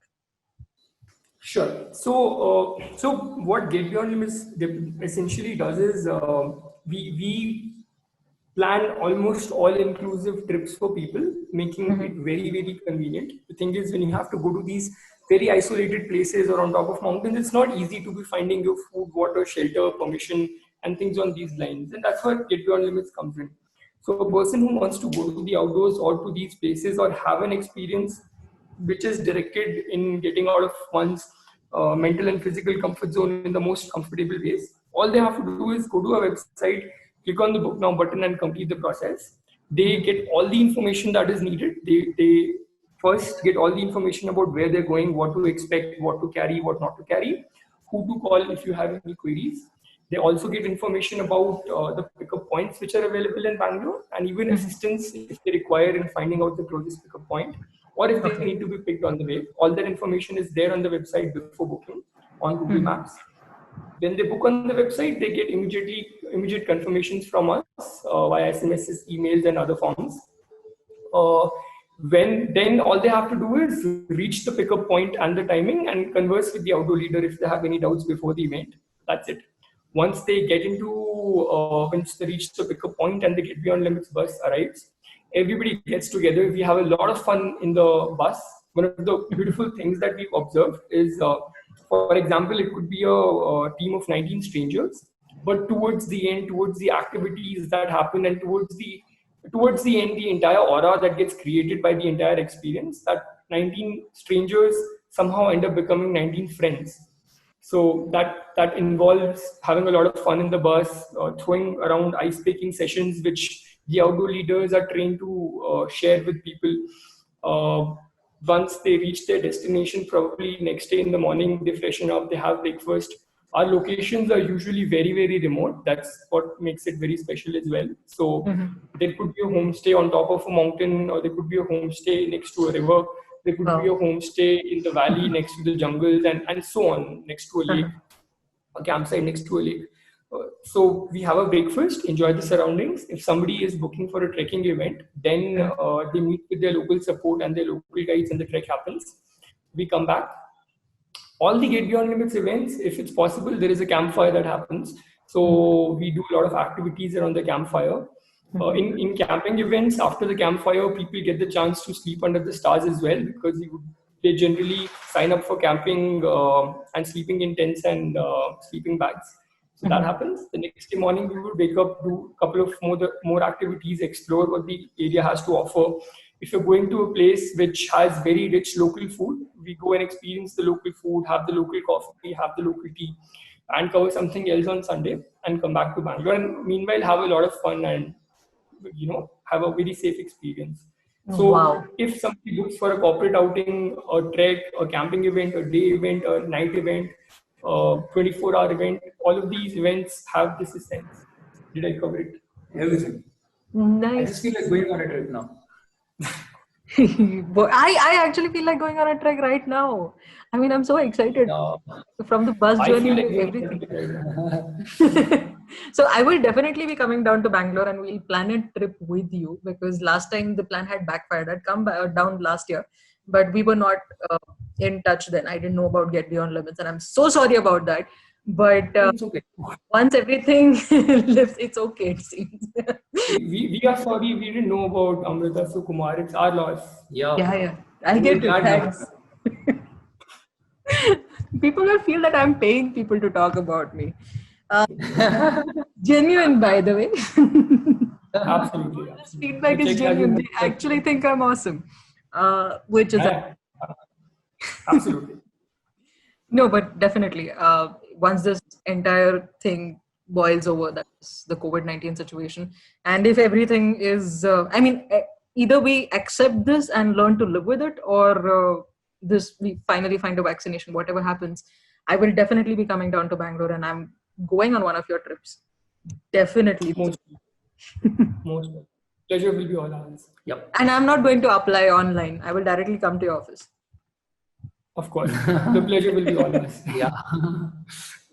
Sure. So what Get Beyond Limits essentially does is we plan almost all-inclusive trips for people, making it very, very convenient. The thing is, when you have to go to these very isolated places or on top of mountains, it's not easy to be finding your food, water, shelter, permission, and things on these lines. And that's where Get Beyond Limits comes in. So a person who wants to go to the outdoors or to these places or have an experience which is directed in getting out of one's mental and physical comfort zone in the most comfortable ways. All they have to do is go to a website, click on the book now button and complete the process. They get all the information that is needed. They first get all the information about where they're going, what to expect, what to carry, what not to carry, who to call if you have any queries. They also get information about the pickup points which are available in Bangalore, and even assistance if they require in finding out the closest pickup point, or if they need to be picked on the way. All that information is there on the website before booking on Google Maps. When they book on the website, they get immediate confirmations from us via SMSs, emails, and other forms. Then all they have to do is reach the pickup point and the timing and converse with the outdoor leader if they have any doubts before the event. That's it. Once they once they reach the pickup point and the Get Beyond Limits bus arrives, everybody gets together. We have a lot of fun in the bus. One of the beautiful things that we've observed is, for example, it could be a team of 19 strangers, but towards the end, towards the activities that happen, and towards the end, the entire aura that gets created by the entire experience, that 19 strangers somehow end up becoming 19 friends. So that involves having a lot of fun in the bus, throwing around ice-breaking sessions, which the outdoor leaders are trained to share with people. Once they reach their destination, probably next day in the morning, they freshen up, they have breakfast. Our locations are usually very, very remote. That's what makes it very special as well. So there could be a homestay on top of a mountain, or there could be a homestay next to a river. There could be a homestay in the valley next to the jungles, and so on, next to a lake, a campsite next to a lake. So we have a breakfast, enjoy the surroundings. If somebody is booking for a trekking event, then they meet with their local support and their local guides, and the trek happens. We come back. All the Get Beyond Limits events, if it's possible, there is a campfire that happens. So we do a lot of activities around the campfire. In camping events, after the campfire, people get the chance to sleep under the stars as well, because they generally sign up for camping and sleeping in tents and sleeping bags. So that happens. The next day morning, we would wake up, do a couple of more activities, explore what the area has to offer. If you're going to a place which has very rich local food, we go and experience the local food, have the local coffee, have the local tea, and cover something else on Sunday and come back to Bangalore. And meanwhile, have a lot of fun and have a very safe experience. So if somebody looks for a corporate outing, a trek, a camping event, a day event, a night event, 24-hour event, all of these events have this essence. Did I cover it? Everything. Nice. I just feel like going on a trip now. I actually feel like going on a trek right now. I mean, I'm so excited from the bus journey to everything. So I will definitely be coming down to Bangalore, and we'll plan a trip with you, because last time the plan had backfired. I'd come down last year, but we were not in touch then. I didn't know about Get Beyond Limits, and I'm so sorry about that. But it's okay. Once everything lives, it's okay, it seems. we are sorry, we didn't know about Amrita Sukumar. It's our loss. Yeah. I get it. Thanks. People will feel that I'm paying people to talk about me. Genuine, by the way. Absolutely. Feedback is genuine. They actually think I'm awesome, which is absolutely. No, but definitely. Once this entire thing boils over, that's the COVID-19 situation, and if everything is, either we accept this and learn to live with it, or we finally find a vaccination. Whatever happens, I will definitely be coming down to Bangalore, and I'm going on one of your trips. Definitely. Most pleasure will be all ours. Yep. And I'm not going to apply online. I will directly come to your office. Of course. The pleasure will be all ours. Yeah.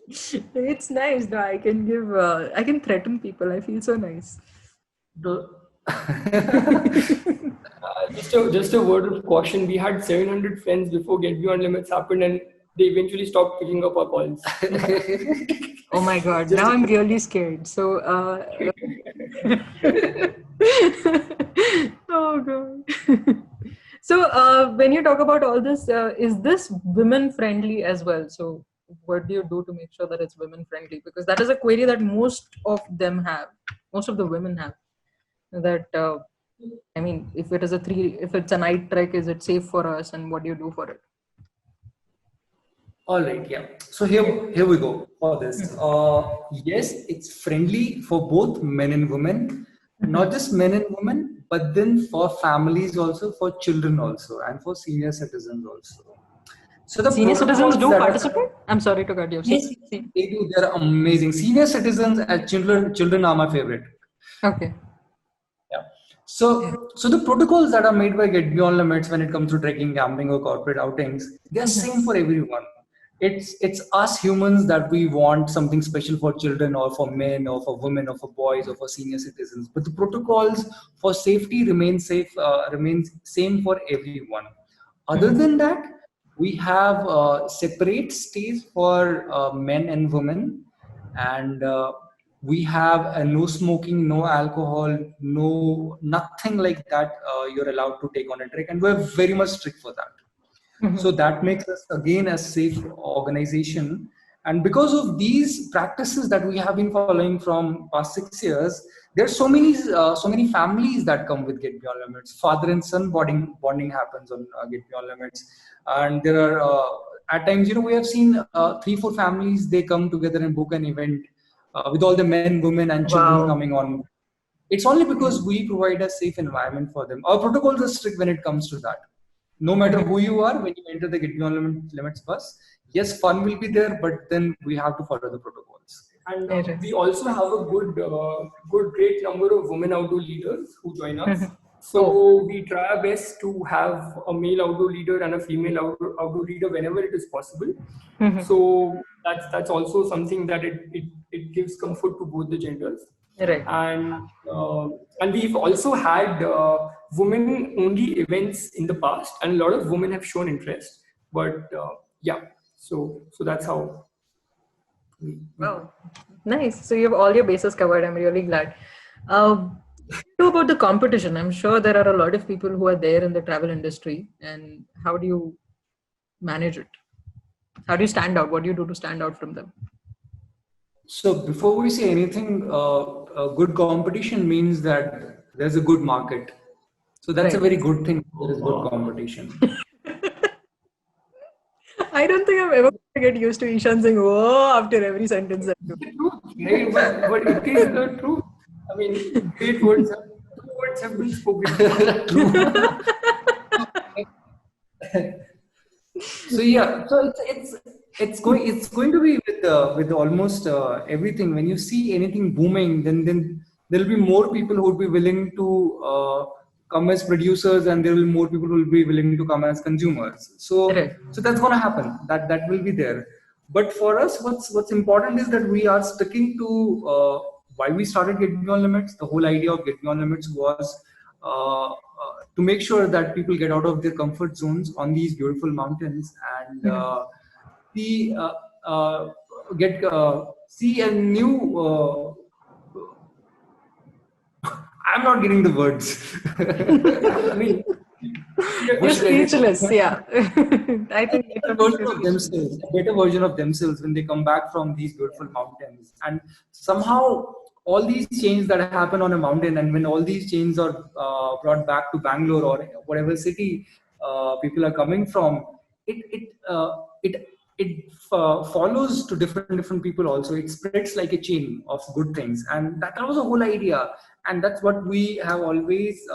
It's nice. No, I can threaten people. I feel so nice. Just a word of caution. We had 700 friends before Get Beyond Limits happened, and they eventually stopped picking up our calls. Oh my God. Now I'm really scared. So, oh God. So when you talk about all this, is this women friendly as well? So what do you do to make sure that it's women friendly? Because that is a query that most of the women have, that I mean, if it's a night trek, is it safe for us, and what do you do for it? All right, yeah. So here we go for this. Yes, it's friendly for both men and women, not just men and women, but then for families also, for children also, and for senior citizens also. So the Senior citizens protocols do that are- participate? I'm sorry to cut you off. Yes, they do. They're amazing. Senior citizens and children are my favorite. Okay. Yeah. So the protocols that are made by Get Beyond Limits when it comes to trekking, camping, or corporate outings, they're same for everyone. It's us humans that we want something special for children or for men or for women or for boys or for senior citizens. But the protocols for safety remains same for everyone. Other than that, we have separate stays for men and women, and we have no smoking, no alcohol, no nothing like that. You're allowed to take on a trek, and we're very much strict for that. So that makes us again a safe organization. And because of these practices that we have been following from past 6 years, there's so many families that come with Get Beyond Limits. Father and son bonding happens on Get Beyond Limits, and there are at times, we have seen 3-4 families, they come together and book an event with all the men, women, and children Wow. coming on. It's only because we provide a safe environment for them. Our protocols are strict when it comes to that. No matter who you are, when you enter the Get Beyond Limits bus, yes, fun will be there, but then we have to follow the protocols. And Yes. we also have a great number of women outdoor leaders who join us. So we try our best to have a male outdoor leader and a female outdoor leader whenever it is possible. So that's also something that it gives comfort to both the genders. Right. And we've also had women only events in the past, and a lot of women have shown interest. But so that's how. Wow. Nice. So you have all your bases covered. I'm really glad. Talk about the competition. I'm sure there are a lot of people who are there in the travel industry. And how do you manage it? How do you stand out? What do you do to stand out from them? So before we say anything, a good competition means that there's a good market. So that's a Right. very good thing. There is good competition. I don't think I'm ever going to get used to Ishan saying "whoa" after every sentence. That you do. Right, but it is the truth. I mean, great words have been spoken. So yeah, so it's going to be with almost everything. When you see anything booming, then there'll be more people who would be willing to come as producers, and there will be more people who will be willing to come as consumers. So Right. so that's going to happen. That will be there. But for us, what's important is that we are sticking to why we started Get Beyond Limits. The whole idea of Get Beyond Limits was to make sure that people get out of their comfort zones on these beautiful mountains and see see a new. I'm not getting the words. I mean, You're speechless. Yeah. I think A better version of themselves when they come back from these beautiful mountains. And somehow all these changes that happen on a mountain, and when all these changes are brought back to Bangalore or whatever city people are coming from, it follows to different people also. It spreads like a chain of good things, and that was the whole idea. And that's what we have always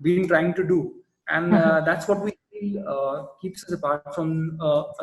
been trying to do, and that's what we feel keeps us apart from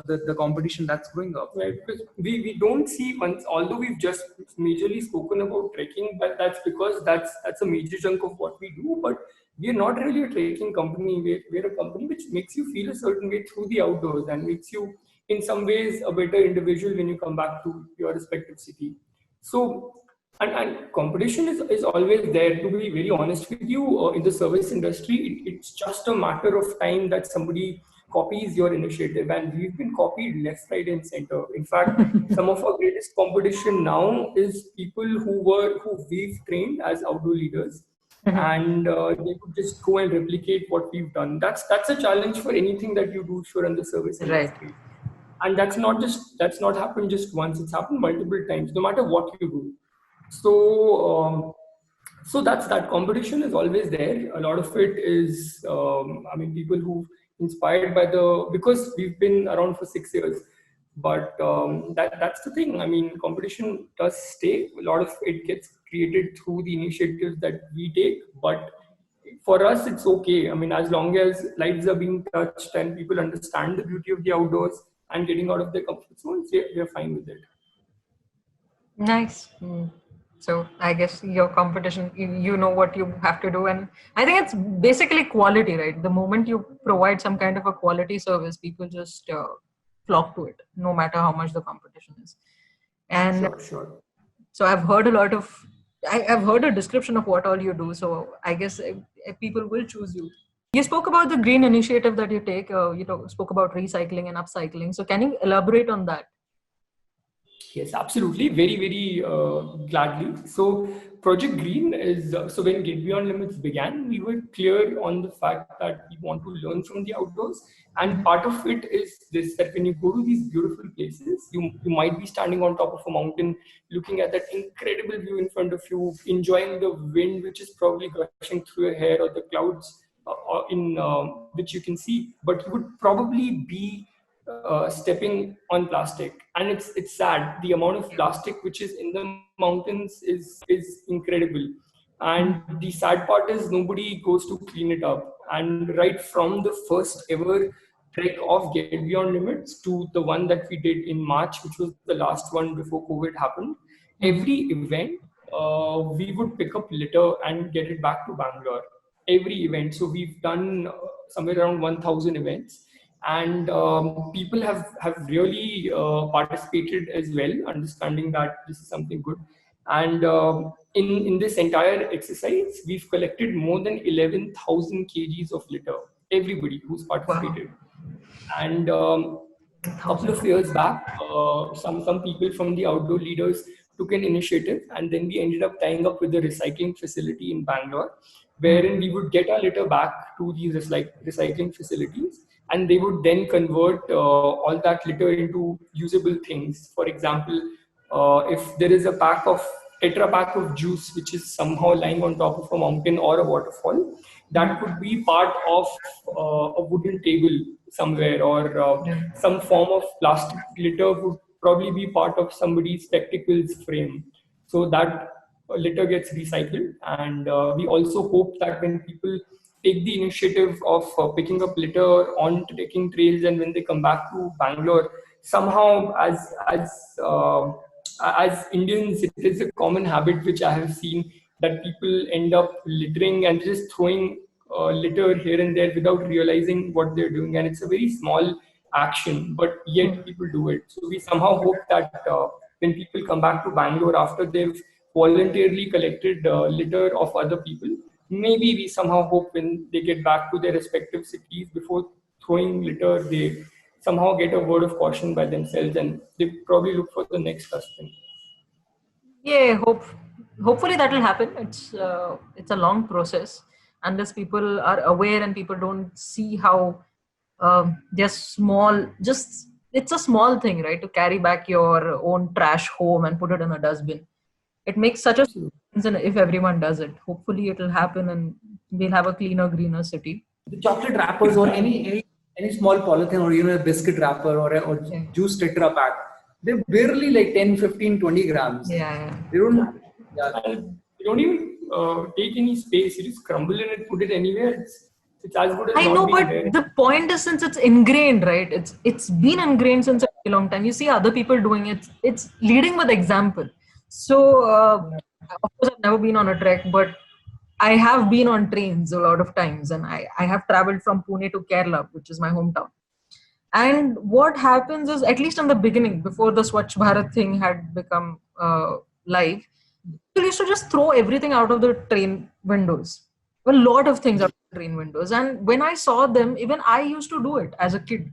the competition that's going up. right, because we don't see once, although we've just majorly spoken about trekking, but that's because that's a major chunk of what we do. But we're not really a trekking company. We're a company which makes you feel a certain way through the outdoors and makes you, in some ways, a better individual when you come back to your respective city. So, and competition is always there. To be very honest with you, in the service industry, it's just a matter of time that somebody copies your initiative, and we've been copied left, right, and center. In fact, some of our greatest competition now is people who we've trained as outdoor leaders, and they could just go and replicate what we've done. That's a challenge for anything that you do if you're in the service Right. industry. And that's not happened just once. It's happened multiple times, no matter what you do. So So that competition is always there. A lot of it is people who inspired by because we've been around for 6 years, but that's the thing. Competition does stay. A lot of it gets created through the initiatives that we take, but for us it's okay. As long as lives are being touched and people understand the beauty of the outdoors and getting out of their comfort zones, we're fine with it. Nice. So I guess your competition, you know what you have to do. And I think it's basically quality, right? The moment you provide some kind of a quality service, people just flock to it, no matter how much the competition is. And Sure. so I've heard a lot of, I've heard a description of what all you do. So I guess people will choose you. You spoke about the green initiative that you take. Spoke about recycling and upcycling. So can you elaborate on that? Yes, absolutely. Very, very gladly. So, Project Green is so when Get Beyond Limits began, we were clear on the fact that we want to learn from the outdoors. And part of it is this, that when you go to these beautiful places, you might be standing on top of a mountain, looking at that incredible view in front of you, enjoying the wind, which is probably gushing through your hair, or the clouds in which you can see, but you would probably be stepping on plastic. And it's sad, the amount of plastic which is in the mountains is incredible. And the sad part is nobody goes to clean it up. And right from the first ever trek of Get Beyond Limits to the one that we did in March, which was the last one before COVID happened, every event we would pick up litter and get it back to Bangalore. Every event. So we've done somewhere around 1,000 events. And people have really participated as well, understanding that this is something good. And in this entire exercise, we've collected more than 11,000 kgs of litter, everybody who's participated. Wow. And a couple of years back, some people from the outdoor leaders took an initiative, and then we ended up tying up with a recycling facility in Bangalore, wherein we would get our litter back to these recycling facilities, and they would then convert all that litter into usable things. For example, if there is a Tetra pack of juice which is somehow lying on top of a mountain or a waterfall, that could be part of a wooden table somewhere, or some form of plastic litter would probably be part of somebody's spectacles frame. So that litter gets recycled. And we also hope that when people take the initiative of picking up litter on trekking trails, and when they come back to Bangalore, somehow as Indians, it is a common habit which I have seen, that people end up littering and just throwing litter here and there without realizing what they're doing. And it's a very small action, but yet people do it. So we somehow hope that when people come back to Bangalore after they've voluntarily collected litter of other people, maybe we somehow hope when they get back to their respective cities, before throwing litter, they somehow get a word of caution by themselves, and they probably look for the next custom. Yeah, hopefully that will happen. It's a long process, unless people are aware and people don't see how it's a small thing, right? To carry back your own trash home and put it in a dustbin. It makes such a difference if everyone does it. Hopefully it will happen and we'll have a cleaner, greener city. The chocolate wrappers, or any small polythene, or even a biscuit wrapper, or juice Tetra pack, they're barely like 10, 15, 20 grams. Yeah. They don't even take any space. You just crumble in it, put it anywhere. It's as good as I know, but the point is, since it's ingrained, right? It's been ingrained since a very long time. You see other people doing it. It's leading with example. So, of course, I've never been on a trek, but I have been on trains a lot of times, and I have traveled from Pune to Kerala, which is my hometown. And what happens is, at least in the beginning, before the Swachh Bharat thing had become live, people used to just throw everything out of the train windows. A lot of things out of the train windows. And when I saw them, even I used to do it as a kid.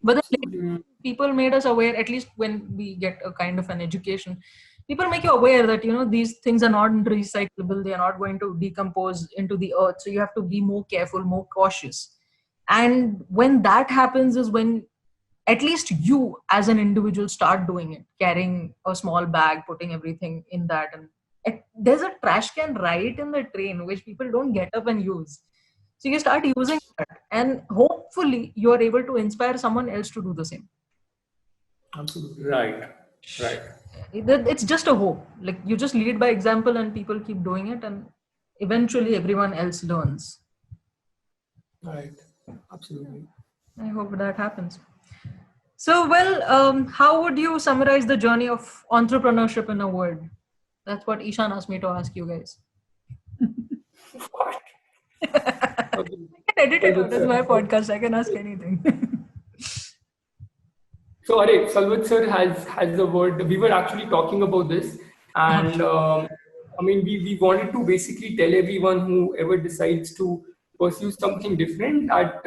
But then people made us aware, at least when we get a kind of an education, people make you aware that, these things are not recyclable. They are not going to decompose into the earth. So you have to be more careful, more cautious. And when that happens is when at least you as an individual start doing it, carrying a small bag, putting everything in that, and there's a trash can right in the train which people don't get up and use. So you start using that, and hopefully you are able to inspire someone else to do the same. Absolutely. Right. It's just a hope. Like, you just lead by example and people keep doing it, and eventually everyone else learns. Right. Absolutely. I hope that happens. So, well, how would you summarize the journey of entrepreneurship in a word? That's what Ishan asked me to ask you guys. What? I can edit it out as my podcast. I can ask anything. So, Are, Salvat sir has a word. We were actually talking about this, and I mean, we wanted to basically tell everyone who ever decides to pursue something different that,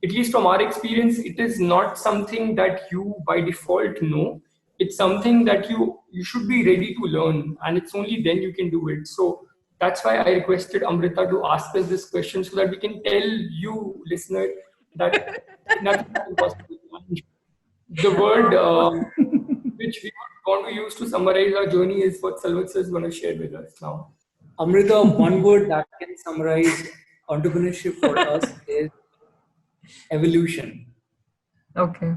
at least from our experience, it is not something that you by default know. It's something that you should be ready to learn, and it's only then you can do it. So that's why I requested Amrita to ask us this question so that we can tell you, listener, that nothing is impossible. The word which we want to use to summarize our journey is what Salvat sir is going to share with us now. Amrita, one word that can summarize entrepreneurship for us is evolution. Okay.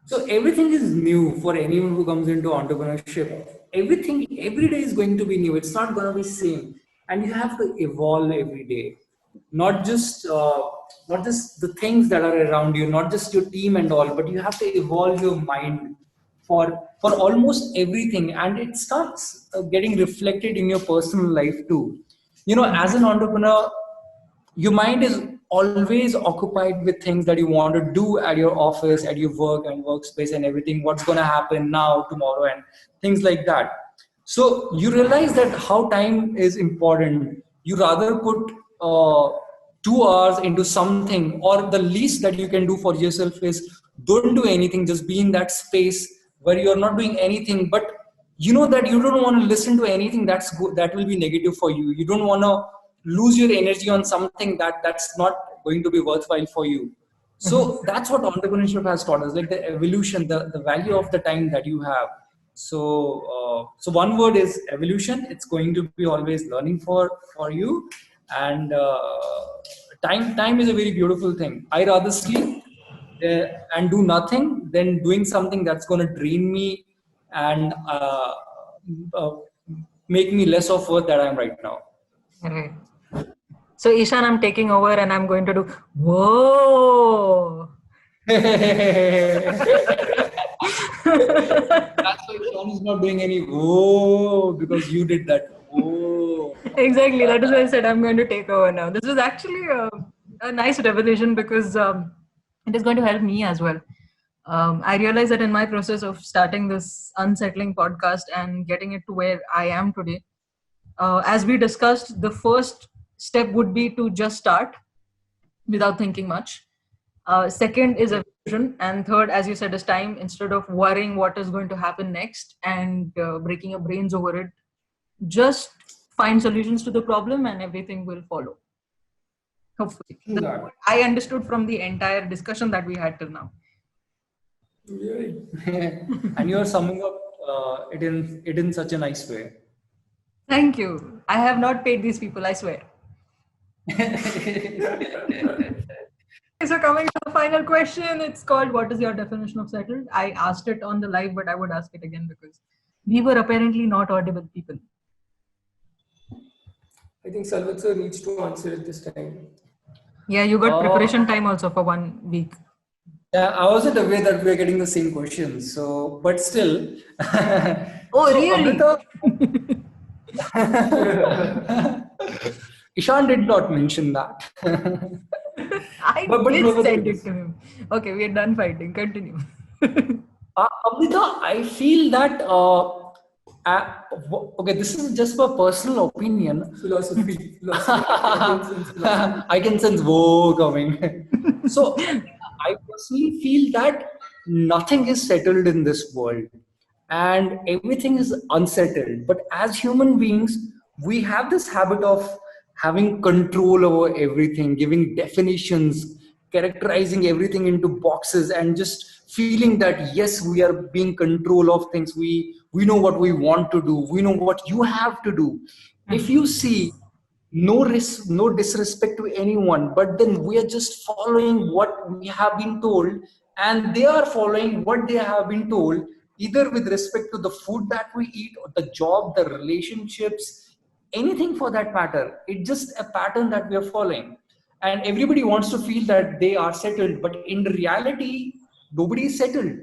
So everything is new for anyone who comes into entrepreneurship. Everything, every day is going to be new. It's not going to be same, and you have to evolve every day. Not just the things that are around you, not just your team and all, but you have to evolve your mind for almost everything, and it starts getting reflected in your personal life too. You know, as an entrepreneur, your mind is always occupied with things that you want to do at your office, at your work and workspace and everything, what's going to happen now, tomorrow, and things like that. So you realize that how time is important. You rather put 2 hours into something, or the least that you can do for yourself is don't do anything, just be in that space where you're not doing anything, but you know that you don't want to listen to anything that will be negative for you. You don't want to lose your energy on something that's not going to be worthwhile for you. So that's what entrepreneurship has taught us, like the evolution, the value of the time that you have. So one word is evolution. It's going to be always learning for you, and time is a very beautiful thing. I rather sleep and do nothing than doing something that's going to drain me and make me less of worth that I am right now. Right. So, Ishan, I'm taking over and I'm going to do whoa. That's why Sean is not doing any whoa, because you did that. Whoa. Exactly. That is why I said I'm going to take over now. This was actually a nice revelation because it is going to help me as well. I realized that in my process of starting this unsettling podcast and getting it to where I am today, as we discussed, the first step would be to just start without thinking much. Second is a vision, and third, as you said, is time. Instead of worrying what is going to happen next and breaking your brains over it, just find solutions to the problem and everything will follow. Hopefully. That's what I understood from the entire discussion that we had till now. And you are summing up it in such a nice way. Thank you. I have not paid these people, I swear. So coming to the final question, it's called, what is your definition of settled? I asked it on the live, but I would ask it again because we were apparently not audible people. I think Salvat sir needs to answer it this time. Yeah, you got preparation time also for 1 week. Yeah, I wasn't aware that we are getting the same questions. So, but still. Oh, so, really? Ishan did not mention that. I did send it to him. Okay, we are done fighting. Continue. Amrita, I feel that okay, this is just a personal opinion. Philosophy. I can sense woe coming. So I personally feel that nothing is settled in this world and everything is unsettled. But as human beings, we have this habit of having control over everything, giving definitions, characterizing everything into boxes and just feeling that yes, we are being control of things. We know what we want to do. We know what you have to do. If you see, no disrespect to anyone, but then we are just following what we have been told, and they are following what they have been told, either with respect to the food that we eat, or the job, the relationships, anything for that matter. It's just a pattern that we are following, and everybody wants to feel that they are settled, but in reality nobody is settled.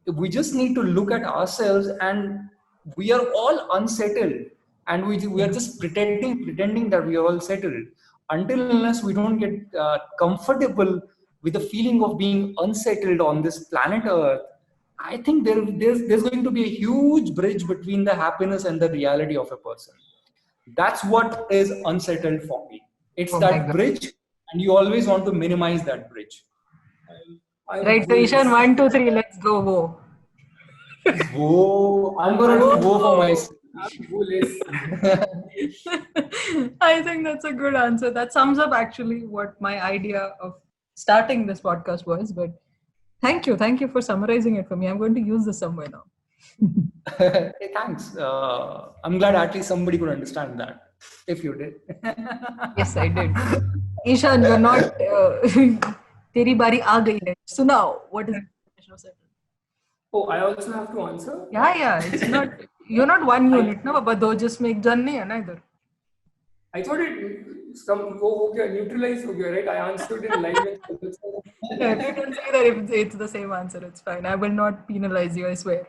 We just need to look at ourselves, and we are all unsettled, and we are just pretending that we are all settled, until unless we don't get comfortable with the feeling of being unsettled on this planet Earth. I think there's going to be a huge bridge between the happiness and the reality of a person. That's what is unsettled for me. It's Oh my that God. bridge, and you always want to minimize that bridge. Right, so Ishan, 1, 2, 3, let's go. Whoa. Whoa, I'm gonna do whoa for myself. I think that's a good answer. That sums up actually what my idea of starting this podcast was. But thank you for summarizing it for me. I'm going to use this somewhere now. Hey, thanks. I'm glad at least somebody could understand that. If you did. Yes, I did. Ishan, you're not. Teri bari aa gayi hai. So now, what is the definition of settled? Oh, I also have to answer? Yeah. It's not. You're not one unit, no? But दो जिसमें एक जन नहीं है ना इधर. I thought it neutralized, right? I answered in line with. Yeah, you can say that if it's the same answer, it's fine. I will not penalize you, I swear.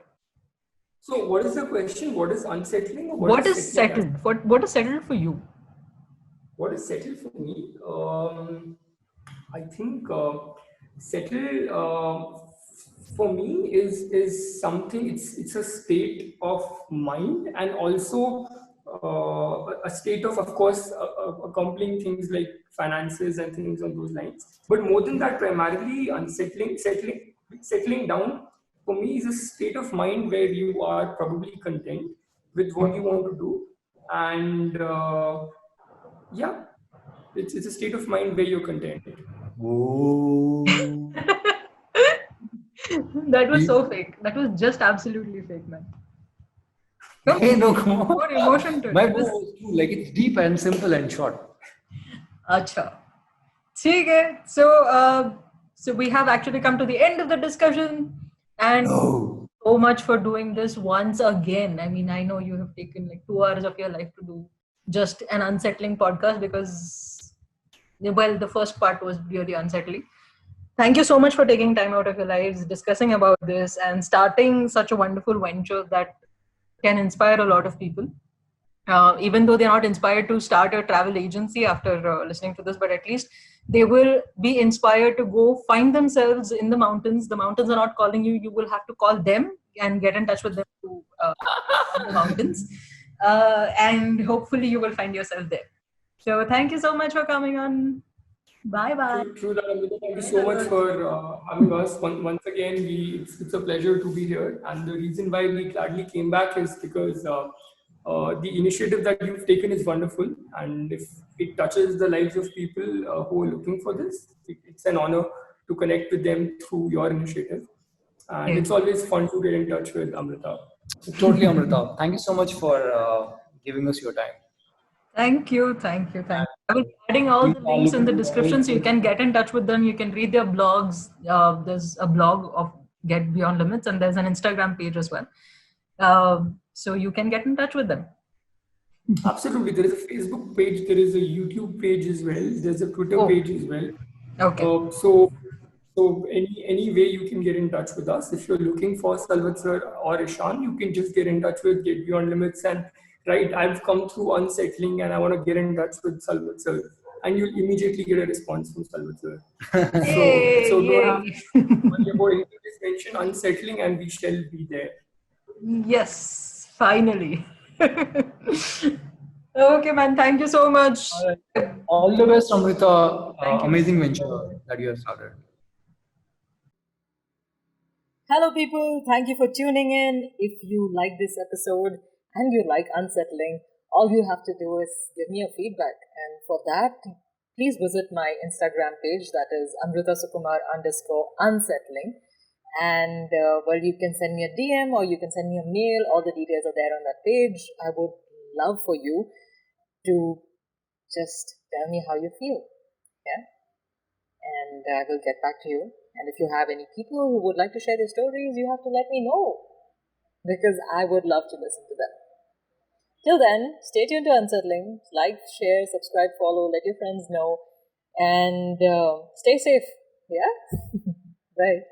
So, what is the question? What is unsettling? Or What is settled? What is settled for you? What is settled for me? I think settled for me is something. It's a state of mind, and also a state of course, accompanying things like finances and things on those lines. But more than that, primarily settling down for me is a state of mind where you are probably content with what you want to do, and yeah, it's a state of mind where you're content. Whoa. That was so fake. That was just absolutely fake, man. Hey, no, come on. More emotion to it. My book was true. Like, it's deep and simple and short. Acha. ठीक है. So we have actually come to the end of the discussion, and so much for doing this once again. I mean, I know you have taken like 2 hours of your life to do just an unsettling podcast because, well, the first part was really unsettling. Thank you so much for taking time out of your lives, discussing about this, and starting such a wonderful venture that can inspire a lot of people. Even though they're not inspired to start a travel agency after listening to this, but at least they will be inspired to go find themselves in the mountains. The mountains are not calling you. You will have to call them and get in touch with them to the mountains. And hopefully you will find yourself there. So thank you so much for coming on. Bye-bye. True that, Amrita. Thank you so much for having us. Once again, it's a pleasure to be here. And the reason why we gladly came back is because the initiative that you've taken is wonderful. And if it touches the lives of people who are looking for this, it's an honor to connect with them through your initiative. And it's always fun to get in touch with Amrita. Totally, Amrita. Thank you so much for giving us your time. Thank you. I will be adding all the links in the description so you can get in touch with them. You can read their blogs. There's a blog of Get Beyond Limits, and there's an Instagram page as well. So you can get in touch with them. Absolutely. There is a Facebook page. There is a YouTube page as well. There's a Twitter page as well. Okay. So any way you can get in touch with us. If you're looking for Salvat sir or Ishan, you can just get in touch with Get Beyond Limits. And right, I've come through unsettling and I want to get in touch with Salvat sir. And you'll immediately get a response from Salvat sir. So don't have to worry about anything. Just mention unsettling and we shall be there. Yes, finally. Okay, man. Thank you so much. All the best, Amrita. Amazing venture that you have started. Hello, people. Thank you for tuning in. If you like this episode and you like Unsettling, all you have to do is give me a feedback. And for that, please visit my Instagram page, that is amrita_sukumar_unsettling. And well, you can send me a DM or you can send me a mail. All the details are there on that page. I would love for you to just tell me how you feel. Yeah. And I will get back to you. And if you have any people who would like to share their stories, you have to let me know, because I would love to listen to them. Till then, stay tuned to Unsettling. Like, share, subscribe, follow, let your friends know, and stay safe. Yeah? Bye.